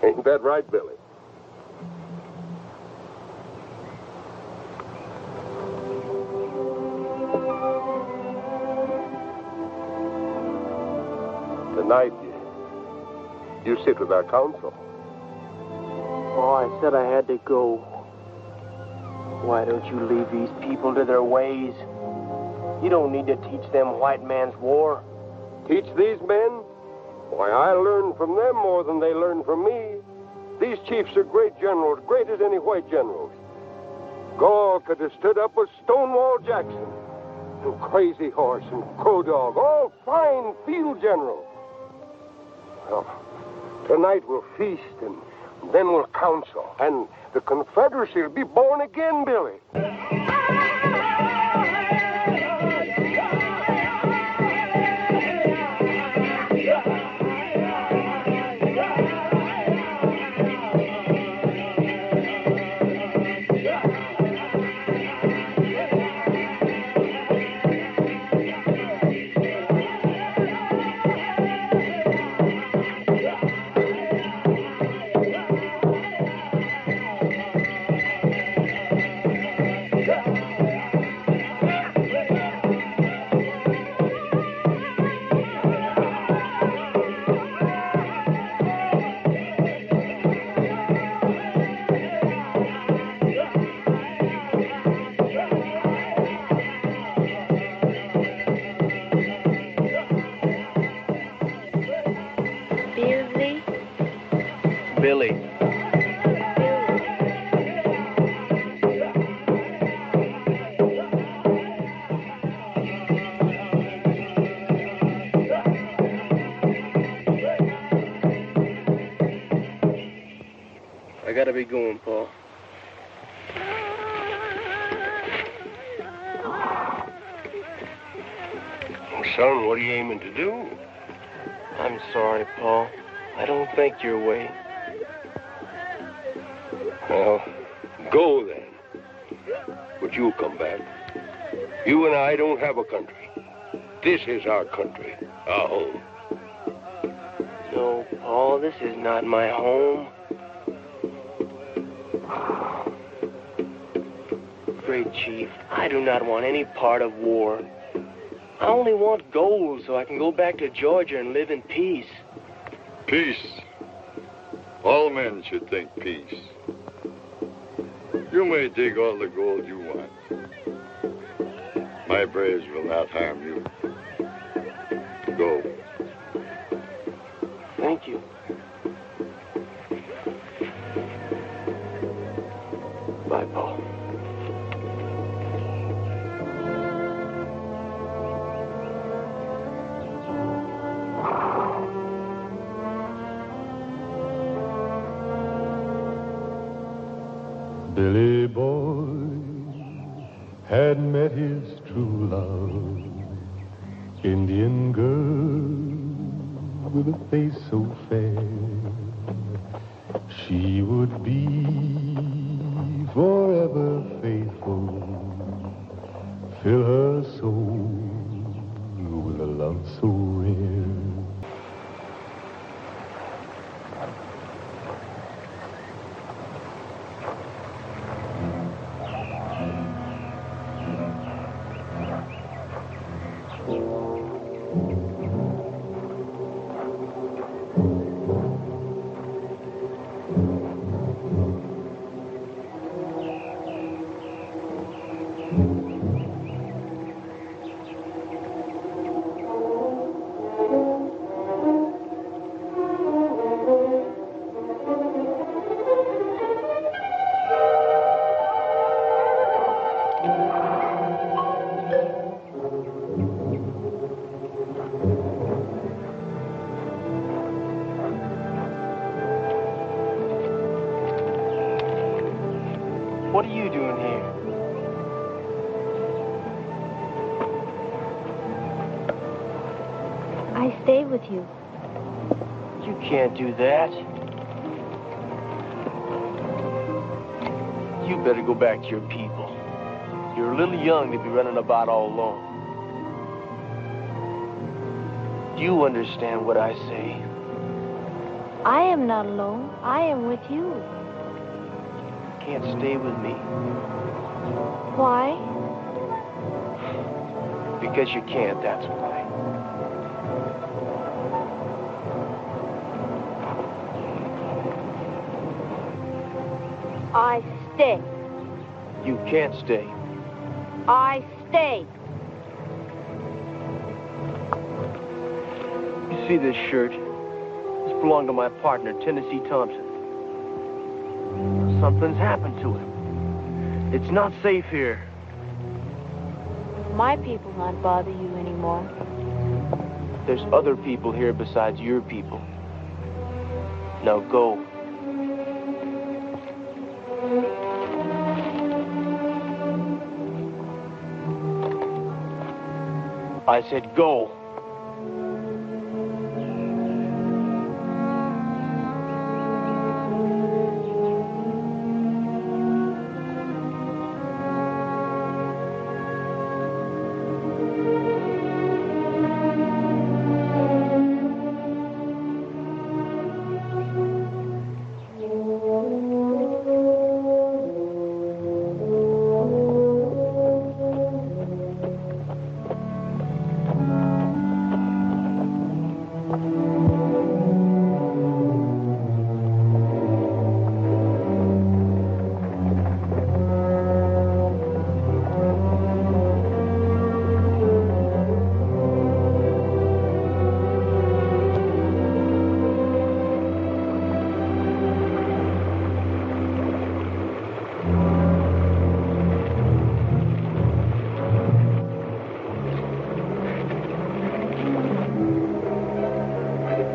Ain't that right, Billy? Tonight, you sit with our counsel.
Oh, I said I had to go. Why don't you leave these people to their ways? You don't need to teach them white man's war.
Teach these men? Why, I learn from them more than they learn from me. These chiefs are great generals, great as any white generals. Gaul could have stood up with Stonewall Jackson, and Crazy Horse and Crow Dog, all fine field generals. Well, tonight we'll feast, and then we'll counsel, and the Confederacy will be born again, Billy.
Billy. I gotta be going, Paul.
Son, what are you aiming to do?
I'm sorry, Paul. I don't think your way.
Well, go then. But you'll come back. You and I don't have a country. This is our country, our home.
No, Paul, this is not my home. Great Chief, I do not want any part of war. I only want gold so I can go back to Georgia and live in peace.
Peace. All men should think peace. You may take all the gold you want. My braves will not harm you. Go.
Thank you. Bye, Paul.
Billy Boy had met his true love, Indian girl with a face so fair. She would be forever faithful, fill her soul with a love so rare.
What are you doing here?
I stay with you.
You can't do that. You better go back to your people. You're a little young to be running about all alone. Do you understand what I say.
I am not alone. I am with you.
You can't stay with me.
Why?
Because you can't, that's why.
I stay.
You can't stay.
I stay.
You see this shirt? This belonged to my partner, Tennessee Thompson. Something's happened to him. It's not safe here.
My people won't bother you anymore.
There's other people here besides your people. Now go. I said go.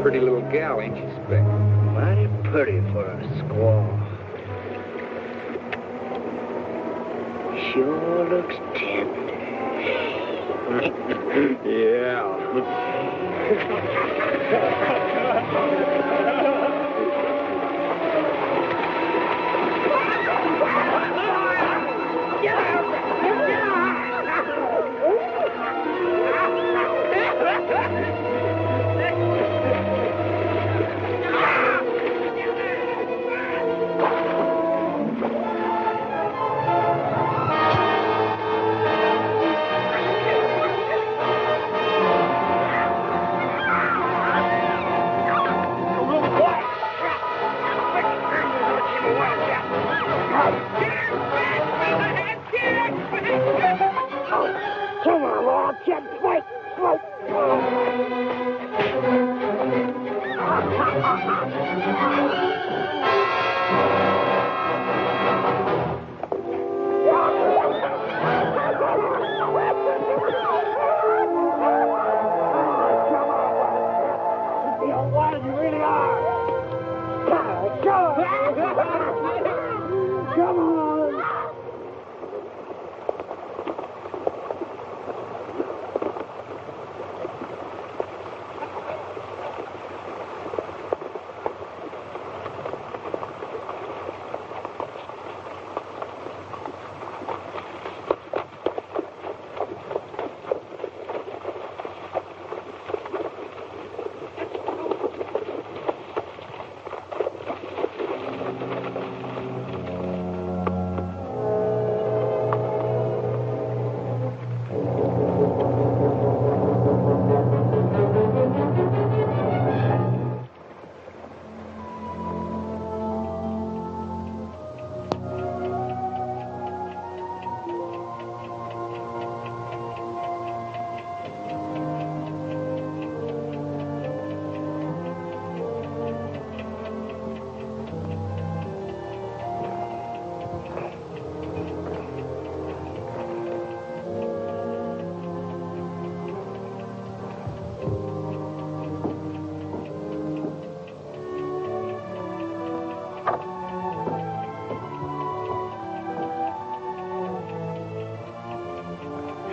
Pretty little gal, ain't she, Spec?
Mighty pretty for a squaw. Sure looks tender.
Yeah.
Come on, Lord, kid, fight, fight.
What you really are? Come on.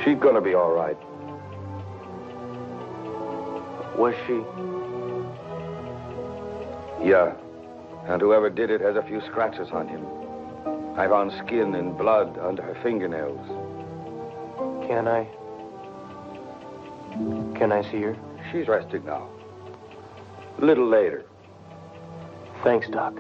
She's gonna be all right.
Was she?
Yeah. And whoever did it has a few scratches on him. I found skin and blood under her fingernails.
Can I see her?
she's resting now. A little later.
Thanks, Doc.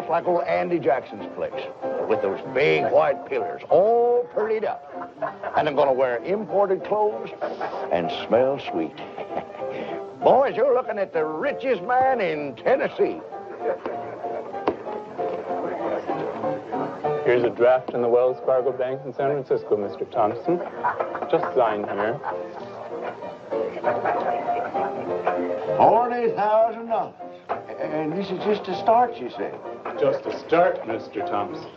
Like old Andy Jackson's place, with those big white pillars, all purlied up. And I'm going to wear imported clothes and smell sweet. Boys, you're looking at the richest man in Tennessee.
Here's a draft in the Wells Fargo Bank in San Francisco, Mr. Thompson. Just sign here.
$40,000. And this is just a start, you say?
Just a start, Mr. Thompson.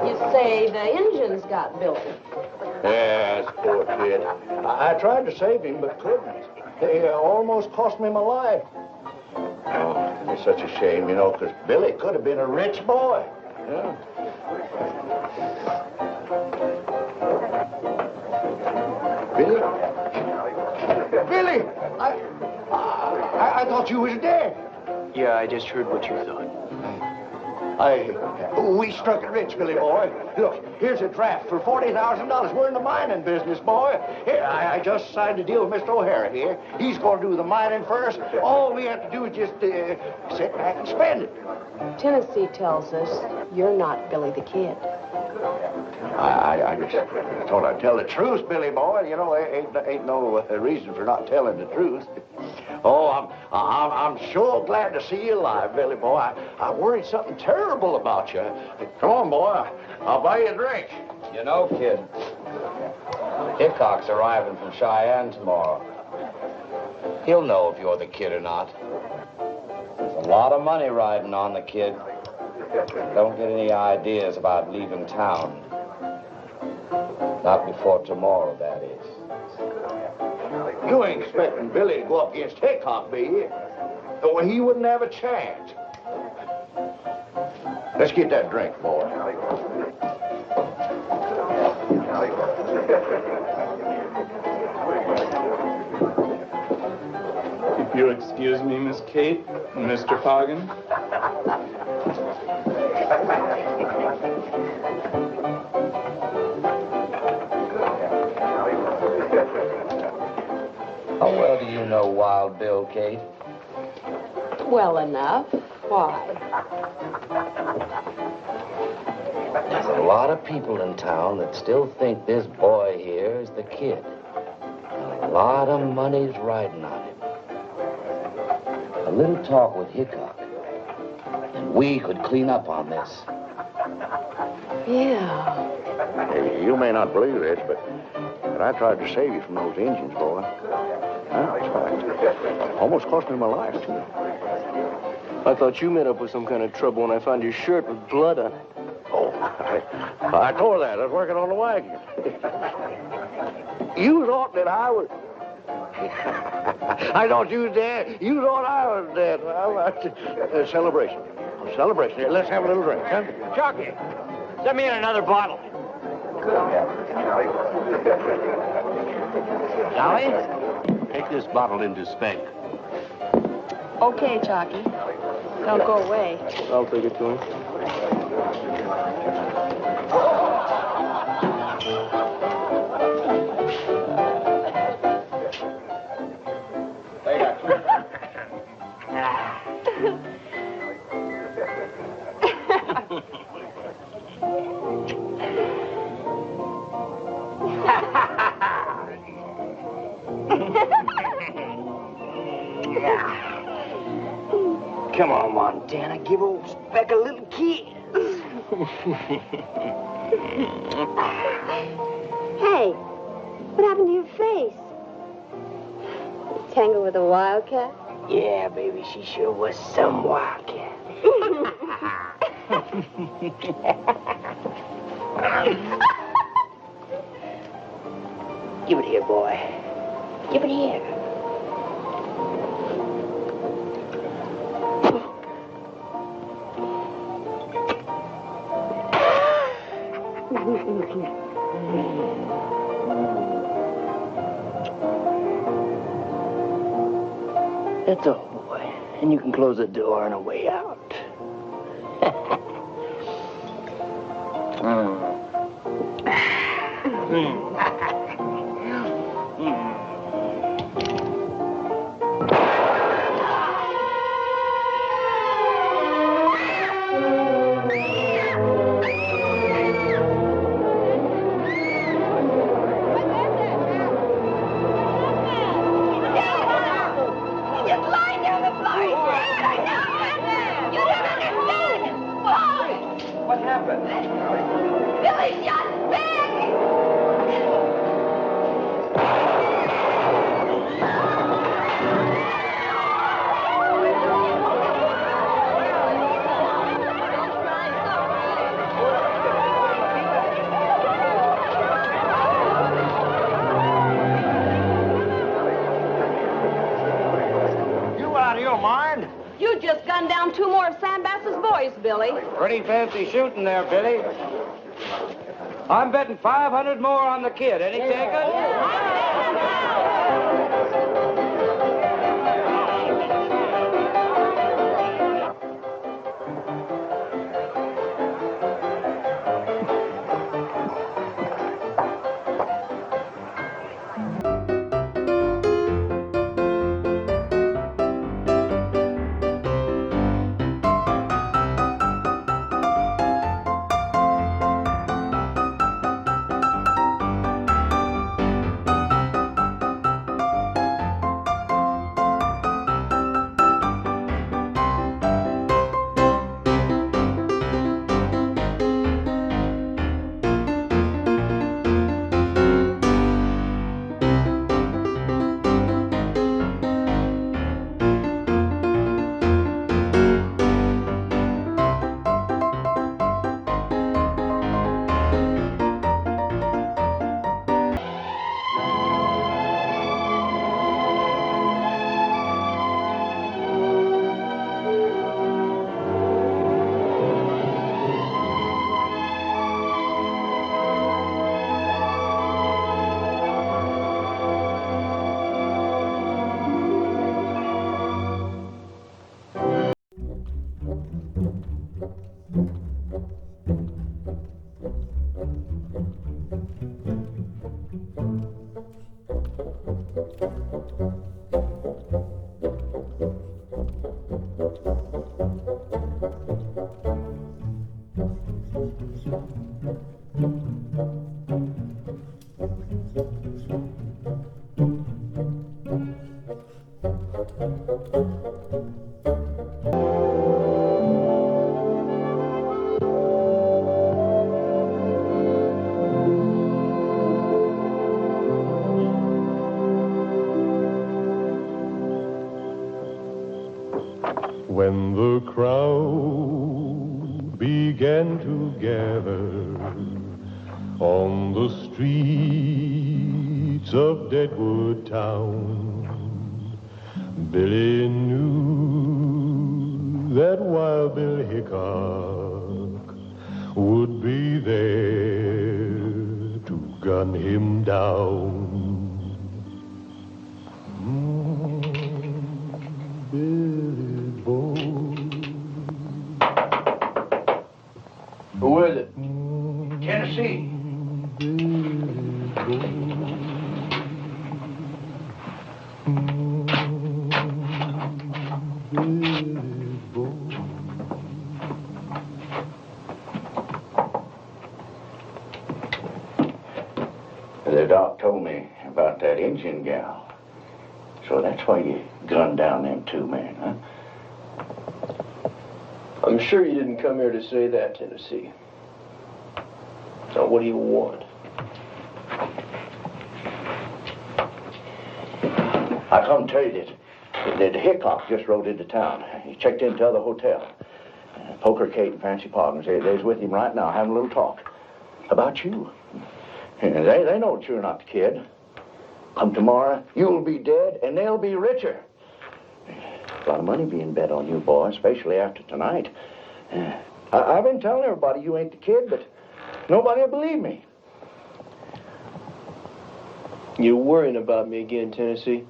You say the engine's got Billy.
Yes, poor kid. I tried to save him, but couldn't. They almost cost me my life. Oh, it's such a shame, you know, because Billy could have been a rich boy. Yeah. Billy? Billy! I thought you was dead.
Yeah, I just heard what you thought.
We struck it rich, Billy boy. Look, here's a draft for $40,000. We're in the mining business, boy. Here, I just signed a deal with Mr. O'Hara here. He's going to do the mining first. All we have to do is just sit back and spend it.
Tennessee tells us you're not Billy the Kid.
I just thought I'd tell the truth, Billy boy. You know, ain't no reason for not telling the truth. Oh, I'm sure glad to see you alive, Billy boy. I worried something terrible about you. Come on, boy. I'll buy you a drink.
You know, kid, Hickok's arriving from Cheyenne tomorrow. He'll know if you're the kid or not. There's a lot of money riding on the kid. Don't get any ideas about leaving town. Not before tomorrow, that is.
You ain't expecting Billy to go up against Hickok, be you? Well, he wouldn't have a chance. Let's get that drink, boy.
If you'll excuse me, Miss Kate and Mr. Foggin.
How well do you know Wild Bill, Kate?
Well enough. Why?
There's a lot of people in town that still think this boy here is the kid. And a lot of money's riding on him. A little talk with Hickok, and we could clean up on this.
Yeah.
Hey, you may not believe this, but I tried to save you from those Indians, boy. Almost cost me my life, too.
I thought you met up with some kind of trouble when I found your shirt with blood on it.
Oh, I tore that. I was working on the wagon. You thought that I was... I thought you was dead. You thought I was dead. Celebration. Celebration. Here, let's have a little drink, huh?
Jockey, let me in another bottle.
Dolly, take this bottle into Spank.
Okay, Chalky. Don't go away.
I'll take it to him.
They got you.
Come on, Montana. Give old Speck a little kiss.
Hey, what happened to your face? Tangled with a wildcat?
Yeah, baby, she sure was some wildcat. Give it here, boy. Give it here. That's all, boy. And you can close the door on a way out.
You just gunned down 2 more of Sam Bass's boys, Billy.
Pretty fancy shooting there, Billy. I'm betting 500 more on the kid. Any takers?
When the crowd began to gather on the streets of Deadwood town, Billy knew that Wild Bill Hickok would be there to gun him down. Billy boy.
Who is it? Tennessee.
The doc told me about that Indian gal. So that's why you gunned down them 2 men, huh?
I'm sure you didn't come here to say that, Tennessee. Now, what do you want?
I come to tell you that Hickok just rode into town. He checked into the other hotel. Poker Kate and Fancy Poggins, they's with him right now, having a little talk about you. And they know that you're not the kid. Come tomorrow, you'll be dead, and they'll be richer. A lot of money being bet on you, boy, especially after tonight. I've been telling everybody you ain't the kid, but nobody will believe me.
You're worrying about me again, Tennessee.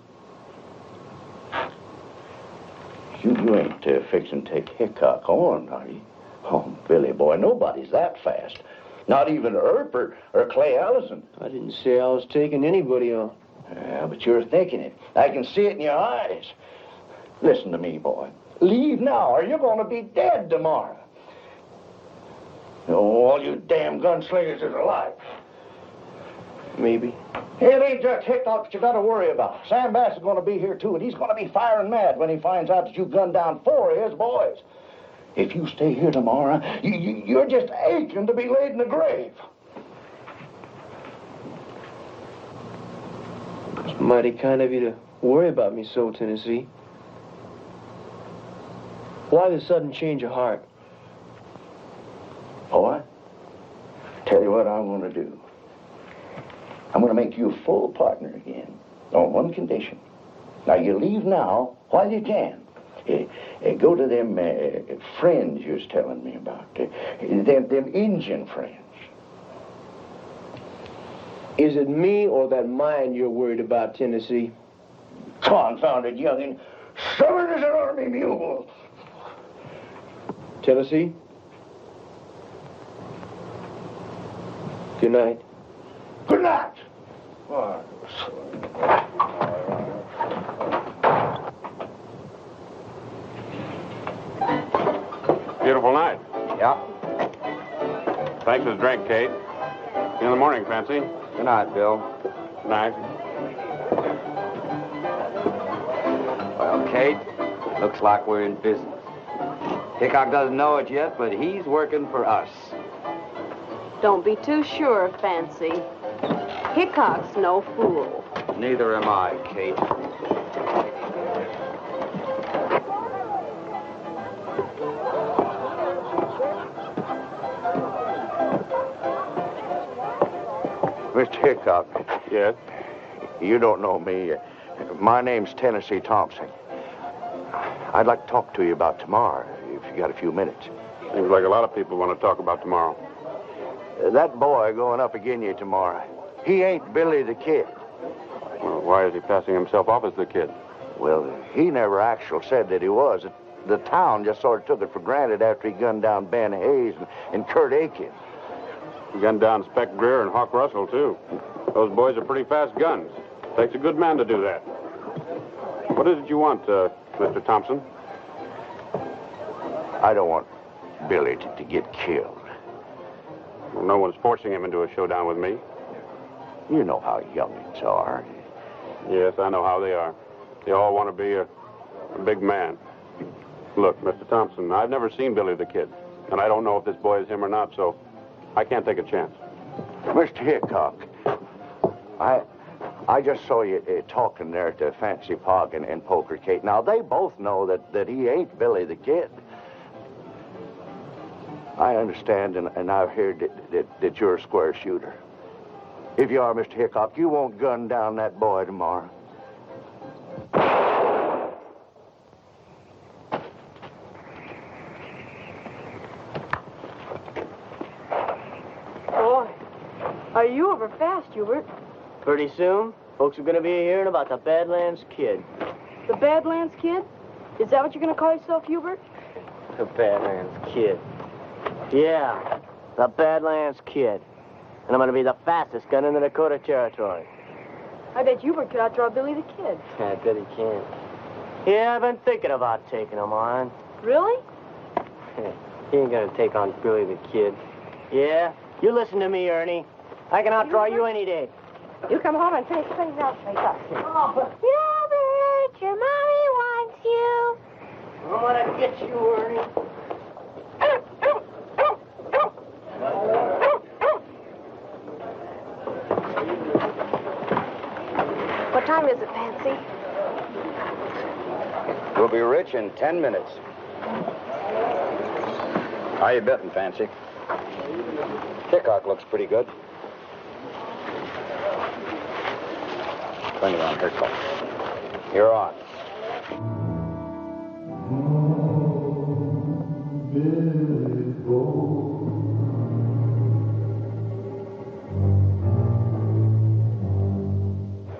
You ain't fixing to take Hickok on, are you? Oh, Billy, boy, nobody's that fast. Not even Earp or Clay Allison.
I didn't say I was taking anybody on.
Yeah, but you're thinking it. I can see it in your eyes. Listen to me, boy. Leave now, or you're going to be dead tomorrow. Oh, all you damn gunslingers is alive.
Maybe.
It ain't just Hickok that you got to worry about. Sam Bass is going to be here, too, and he's going to be firing mad when he finds out that you gunned down 4 of his boys. If you stay here tomorrow, you're just aching to be laid in the grave.
It's mighty kind of you to worry about me so, Tennessee. Why the sudden change of heart?
Boy, tell you what I'm going to do. I'm going to make you a full partner again, on one condition. Now, you leave now while you can. Go to them friends you was telling me about, them Indian friends.
Is it me or that mine you're worried about, Tennessee?
Confounded youngin', stubborn as an army mule.
Tennessee? Good night.
Good night.
Beautiful night.
Yeah.
Thanks for the drink, Kate. See you in the morning, Fancy.
Good night, Bill.
Good night.
Well, Kate, looks like we're in business. Hickok doesn't know it yet, but he's working for us.
Don't be too sure, Fancy. Hickok's no fool.
Neither am I, Kate.
Mr. Hickok.
Yes?
You don't know me. My name's Tennessee Thompson. I'd like to talk to you about tomorrow, if you got a few minutes.
Seems like a lot of people want to talk about tomorrow.
That boy going up again you tomorrow, he ain't Billy the Kid.
Well, why is he passing himself off as the kid?
Well, he never actually said that he was. The town just sort of took it for granted after he gunned down Ben Hayes and Kurt Aiken.
He gunned down Spec Greer and Hawk Russell, too. Those boys are pretty fast guns. Takes a good man to do that. What is it you want, Mr. Thompson?
I don't want Billy to get killed.
Well, no one's forcing him into a showdown with me.
You know how youngins are.
Yes, I know how they are. They all want to be a big man. Look, Mr. Thompson, I've never seen Billy the Kid, and I don't know if this boy is him or not, so I can't take a chance.
Mr. Hickok, I just saw you talking there to Fancy Pog and Poker Kate. Now, they both know that he ain't Billy the Kid. I understand, and I've heard that you're a square shooter. If you are, Mr. Hickok, you won't gun down that boy tomorrow.
Boy, are you over fast, Hubert?
Pretty soon, folks are going to be hearing about the Badlands Kid.
The Badlands Kid? Is that what you're going to call yourself, Hubert?
The Badlands Kid. Yeah, the Badlands Kid. And I'm going to be the fastest gun in the Dakota Territory.
I bet Hubert could outdraw Billy the Kid.
I bet he can. Yeah, I've been thinking about taking him on.
Really?
He ain't going to take on Billy the Kid. Yeah? You listen to me, Ernie. I can outdraw you any day.
You come home and finish things up.
Hubert, your mommy wants you.
I'm going to get you, Ernie.
Fancy?
We'll be rich in 10 minutes. How you betting, Fancy? Hickok looks pretty good. 20 on Hickok. You're on.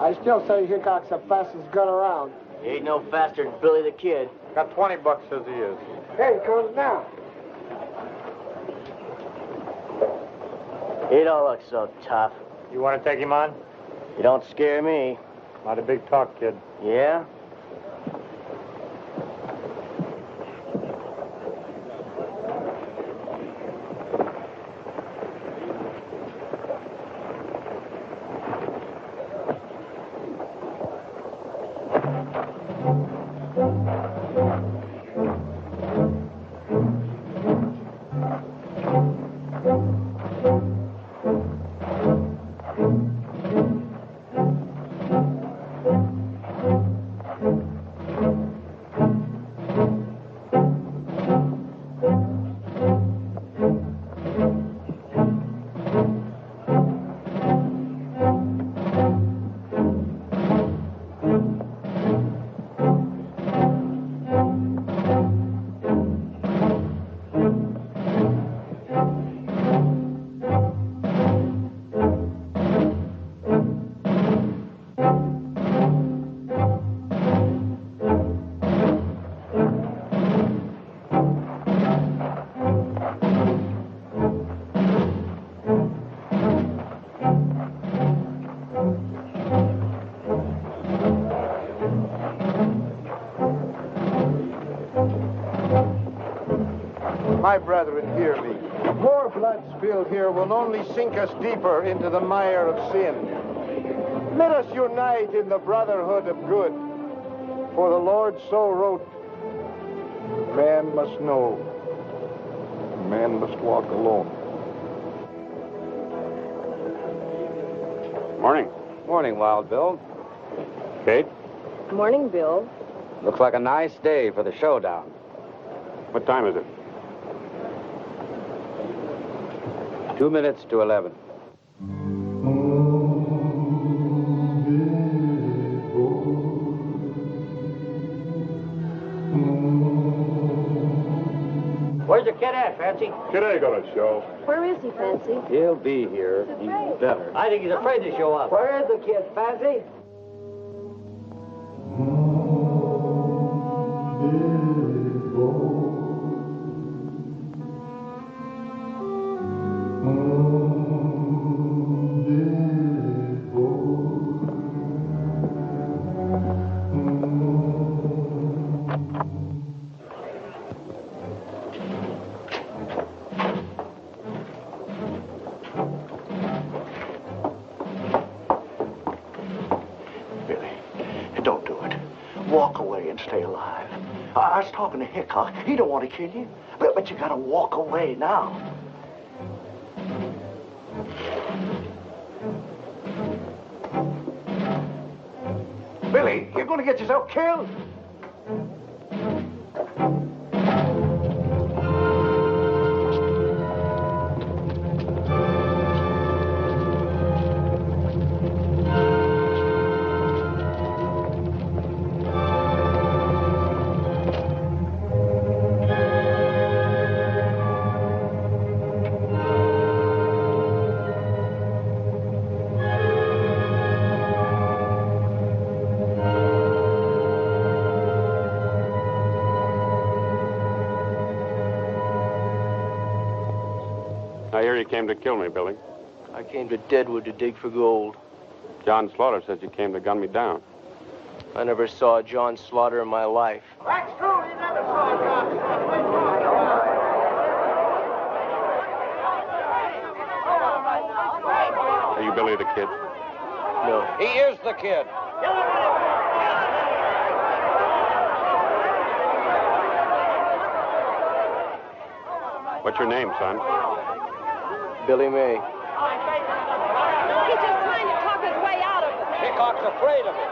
I still say Hickok's the fastest gun around.
He ain't no faster than Billy the Kid.
Got 20 bucks, says he is.
Here he comes now.
He don't look so tough.
You want to take him on?
You don't scare me.
Not a big talk, kid.
Yeah?
My brethren, hear me. More blood spilled here will only sink us deeper into the mire of sin. Let us unite in the brotherhood of good. For the Lord so wrote, man must know, man must walk alone.
Morning.
Morning, Wild Bill.
Kate?
Morning, Bill.
Looks like a nice day for the showdown.
What time is it?
2 minutes to 11.
Where's the kid at, Fancy?
Kid ain't gonna show.
Where is he, Fancy?
He'll be here. He's better.
I think he's afraid to show up.
Where is the kid, Fancy?
Don't do it. Walk away and stay alive. I was talking to Hickok. He don't want to kill you. But you gotta walk away now. Billy, you're gonna get yourself killed.
I hear you came to kill me, Billy.
I came to Deadwood to dig for gold.
John Slaughter says you came to gun me down.
I never saw John Slaughter in my life.
That's true. He never saw John.
Are you Billy the Kid?
No.
He is the kid.
What's your name, son?
Billy May.
He's just trying to talk his way out of it.
Hickok's afraid of it.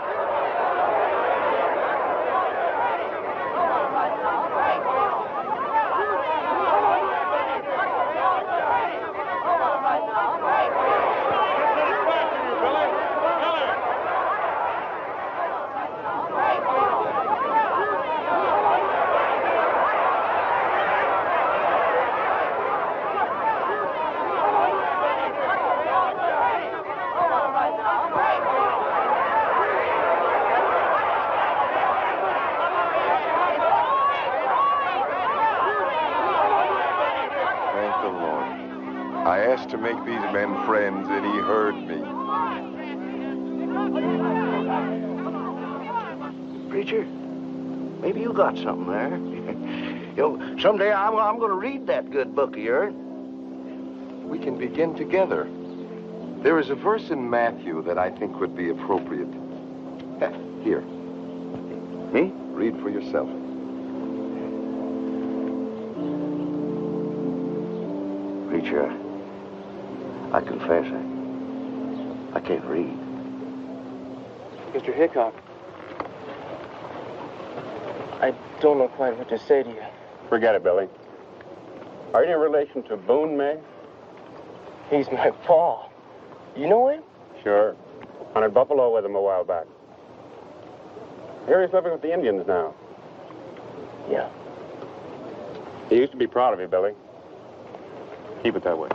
I asked to make these men friends, and he heard me.
Preacher, maybe you got something there. Someday I'm going to read that good book of yours.
We can begin together. There is a verse in Matthew that I think would be appropriate. Here.
Me?
Read for yourself.
Preacher, I confess, I can't read.
Mr. Hickok, I don't know quite what to say to you.
Forget it, Billy. Are you in relation to Boone May?
He's my pa. You know him?
Sure. Hunted buffalo with him a while back. Here he's living with the Indians now.
Yeah.
He used to be proud of you, Billy. Keep it that way.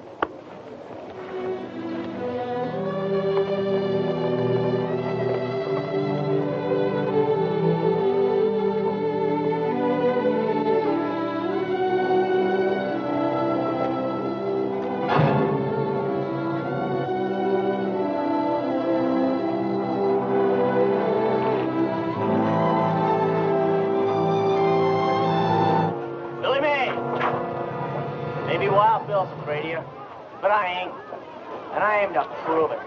But I ain't. And I aim to prove it.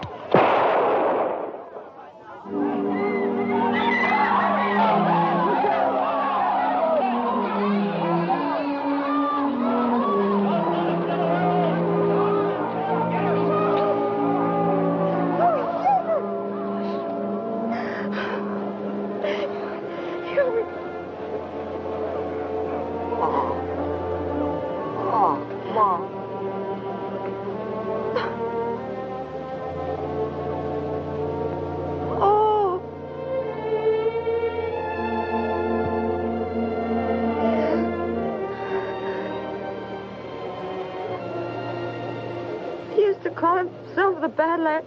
The bad lad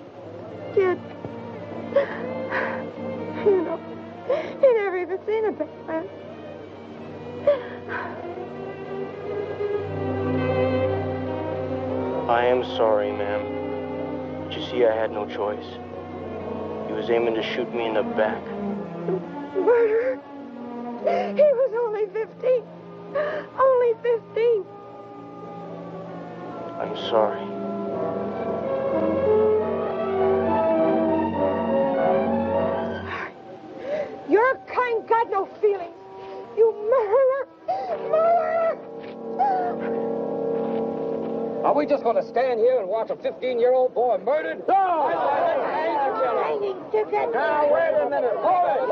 kid. You know, he never even seen a bad man.
I am sorry, ma'am. But you see, I had no choice. He was aiming to shoot me in the back.
Murderer? He was only 15. Only 15.
I'm sorry.
Your kind got no feelings. You murderer! Murderer!
Are we just going to stand here and watch a 15-year-old boy murdered? No!
I need to get...
Now, wait a minute. Hold it!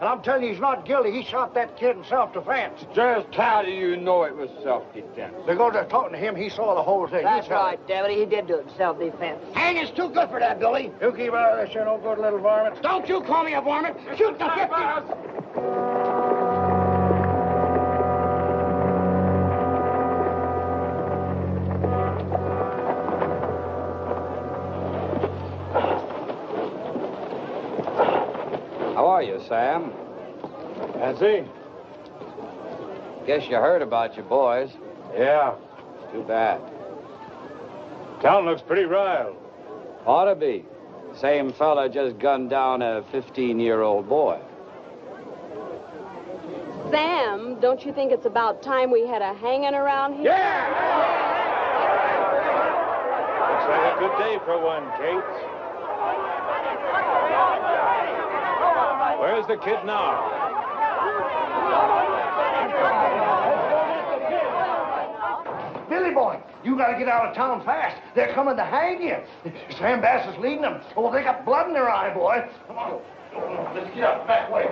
And I'm telling you, he's not guilty. He shot that kid in self-defense.
Just how do you know it was self-defense?
They go to talking to him. He saw the whole thing.
That's right, Deputy. He did do it in self-defense.
Hang is too good for that, Billy. You keep out of this, you no good little varmint.
Don't you call me a varmint. Shoot the 50.
How are you, Sam?
Nancy?
Guess you heard about your boys.
Yeah.
Too bad.
Town looks pretty riled.
Ought to be. Same fella just gunned down a 15-year-old boy.
Sam, don't you think it's about time we had a hanging around here?
Yeah! Looks like a good day for one, Kate. Where's the kid now?
Billy boy, You got to get out of town fast. They're coming to hang you. Sam Bass is leading them. Oh, they got blood in their eye, boy. Come on. Let's get out back way.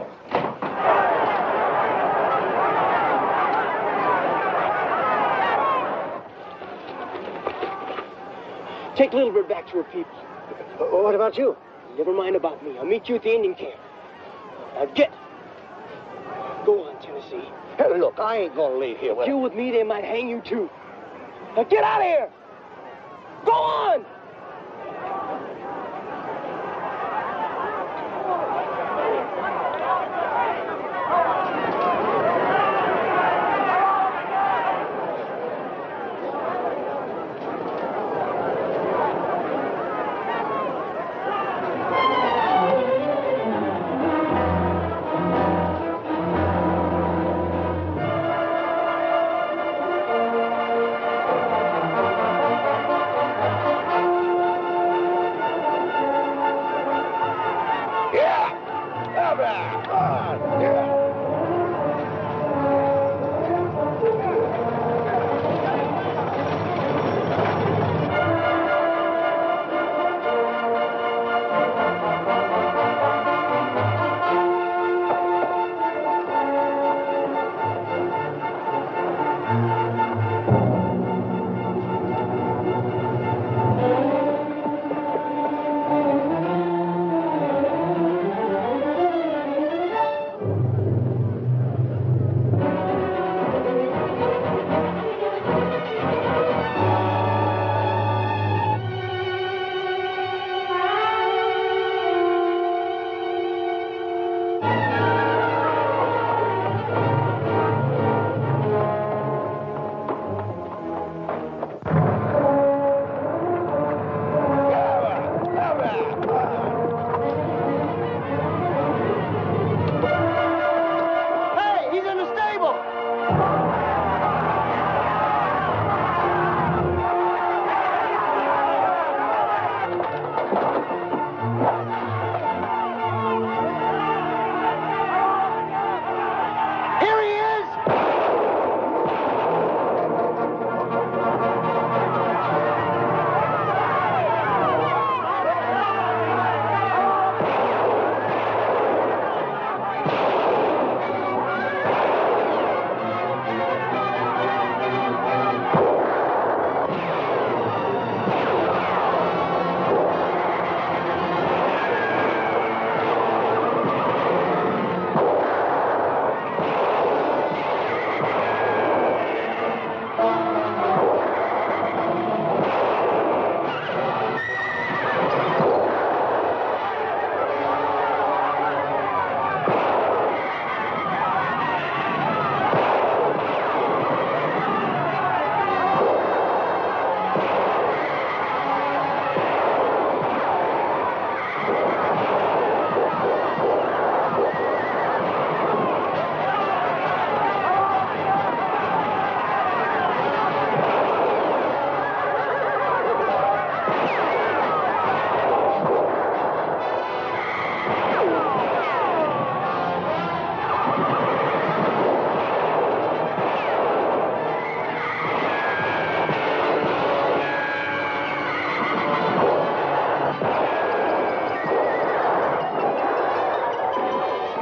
Take Little Bird back to her people. What about you? Never mind about me. I'll meet you at the Indian camp. Now get. Go on, Tennessee.
Hey, look, I ain't gonna leave here with
you with me, they might hang you too. Now get out of here! Go on!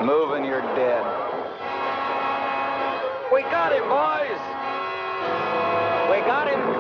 Moving, you're dead. We got him, boys! We got him!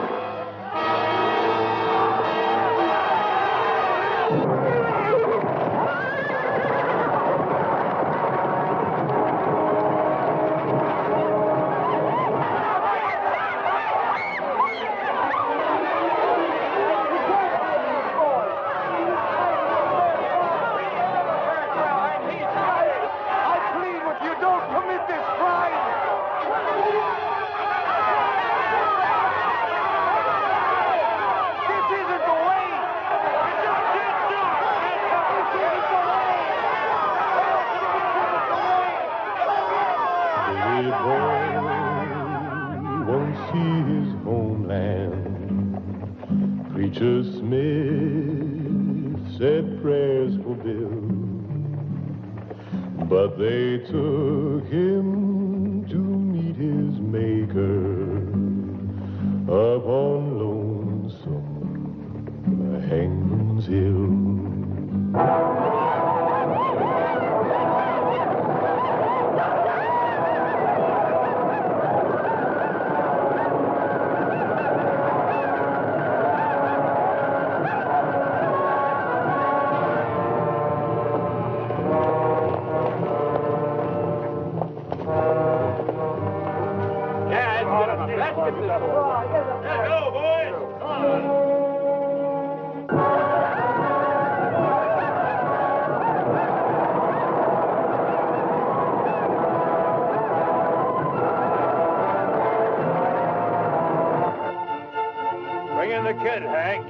Preacher Smith said prayers for Bill, but they took him to meet his maker up on low
Let's get this over.
Let's go, boys. Bring in the kid, Hank.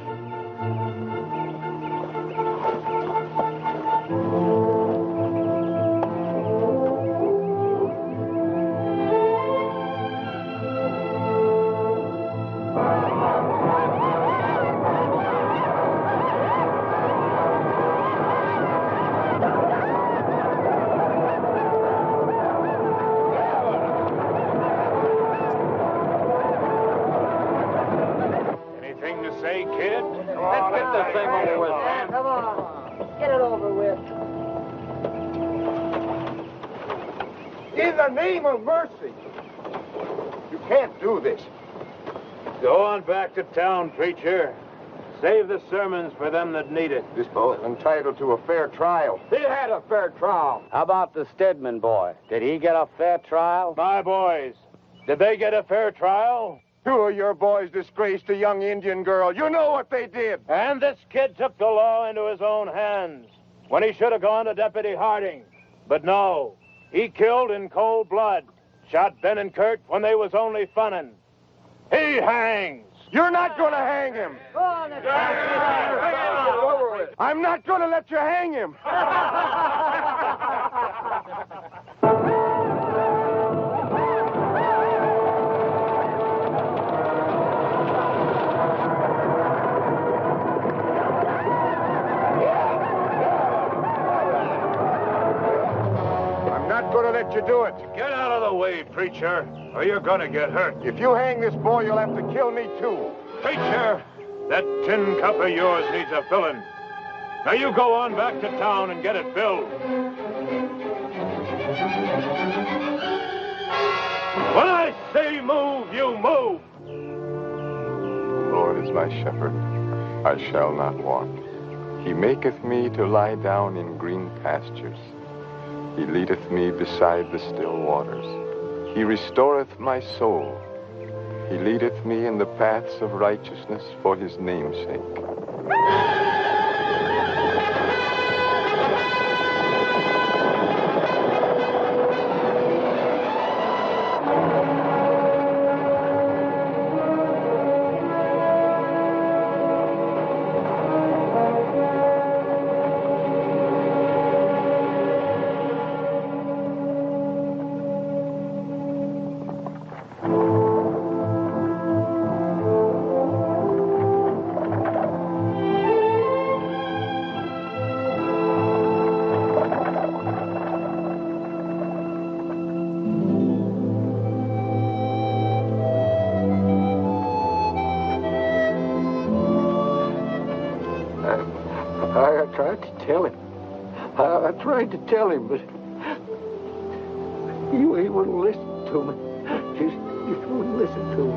Anything to say, kid?
Let's get this thing over with.
Come on. Get it over with.
In the name of mercy! You can't do this.
Go on back to town, preacher. Save the sermons for them that need it.
This boy's entitled to a fair trial.
He had a fair trial. How about the Stedman boy? Did he get a fair trial?
My boys, did they get a fair trial?
Two of your boys disgraced a young Indian girl. You know what they did.
And this kid took the law into his own hands when he should have gone to Deputy Harding. But no, he killed in cold blood. Shot Ben and Kurt when they was only funnin'. He hangs.
You're not going to hang him.
Go on,
I'm not going to let you hang him. I'm not going to let you do it.
Get out of the way, preacher, or you're going to get hurt.
If you hang this boy, you'll have to kill me, too.
Preacher, that tin cup of yours needs a filling. Now you go on back to town and get it filled. When I say move, you move.
The Lord is my shepherd, I shall not want. He maketh me to lie down in green pastures. He leadeth me beside the still waters. He restoreth my soul. He leadeth me in the paths of righteousness for his name's sake. I tried to tell him. I tried to tell him, but he wouldn't listen to me. Just wouldn't listen to me.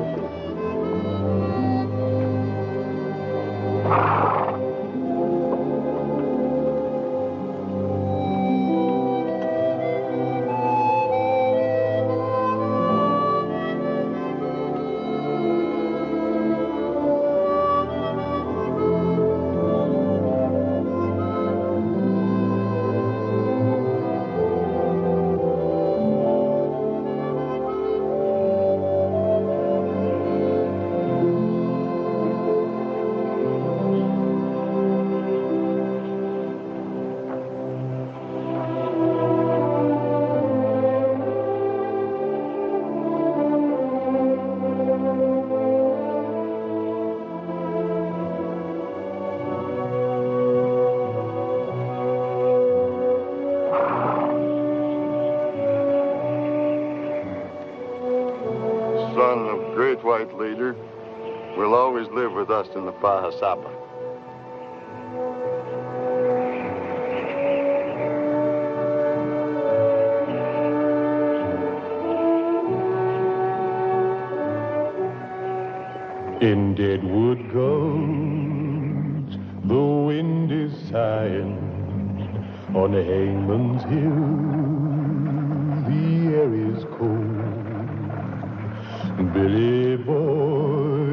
Son of great white leader, will always live with us in the Pahasapa.
In Deadwood gulch, the wind is sighing. On Hangman's Hill, the air is cold. Billy boy,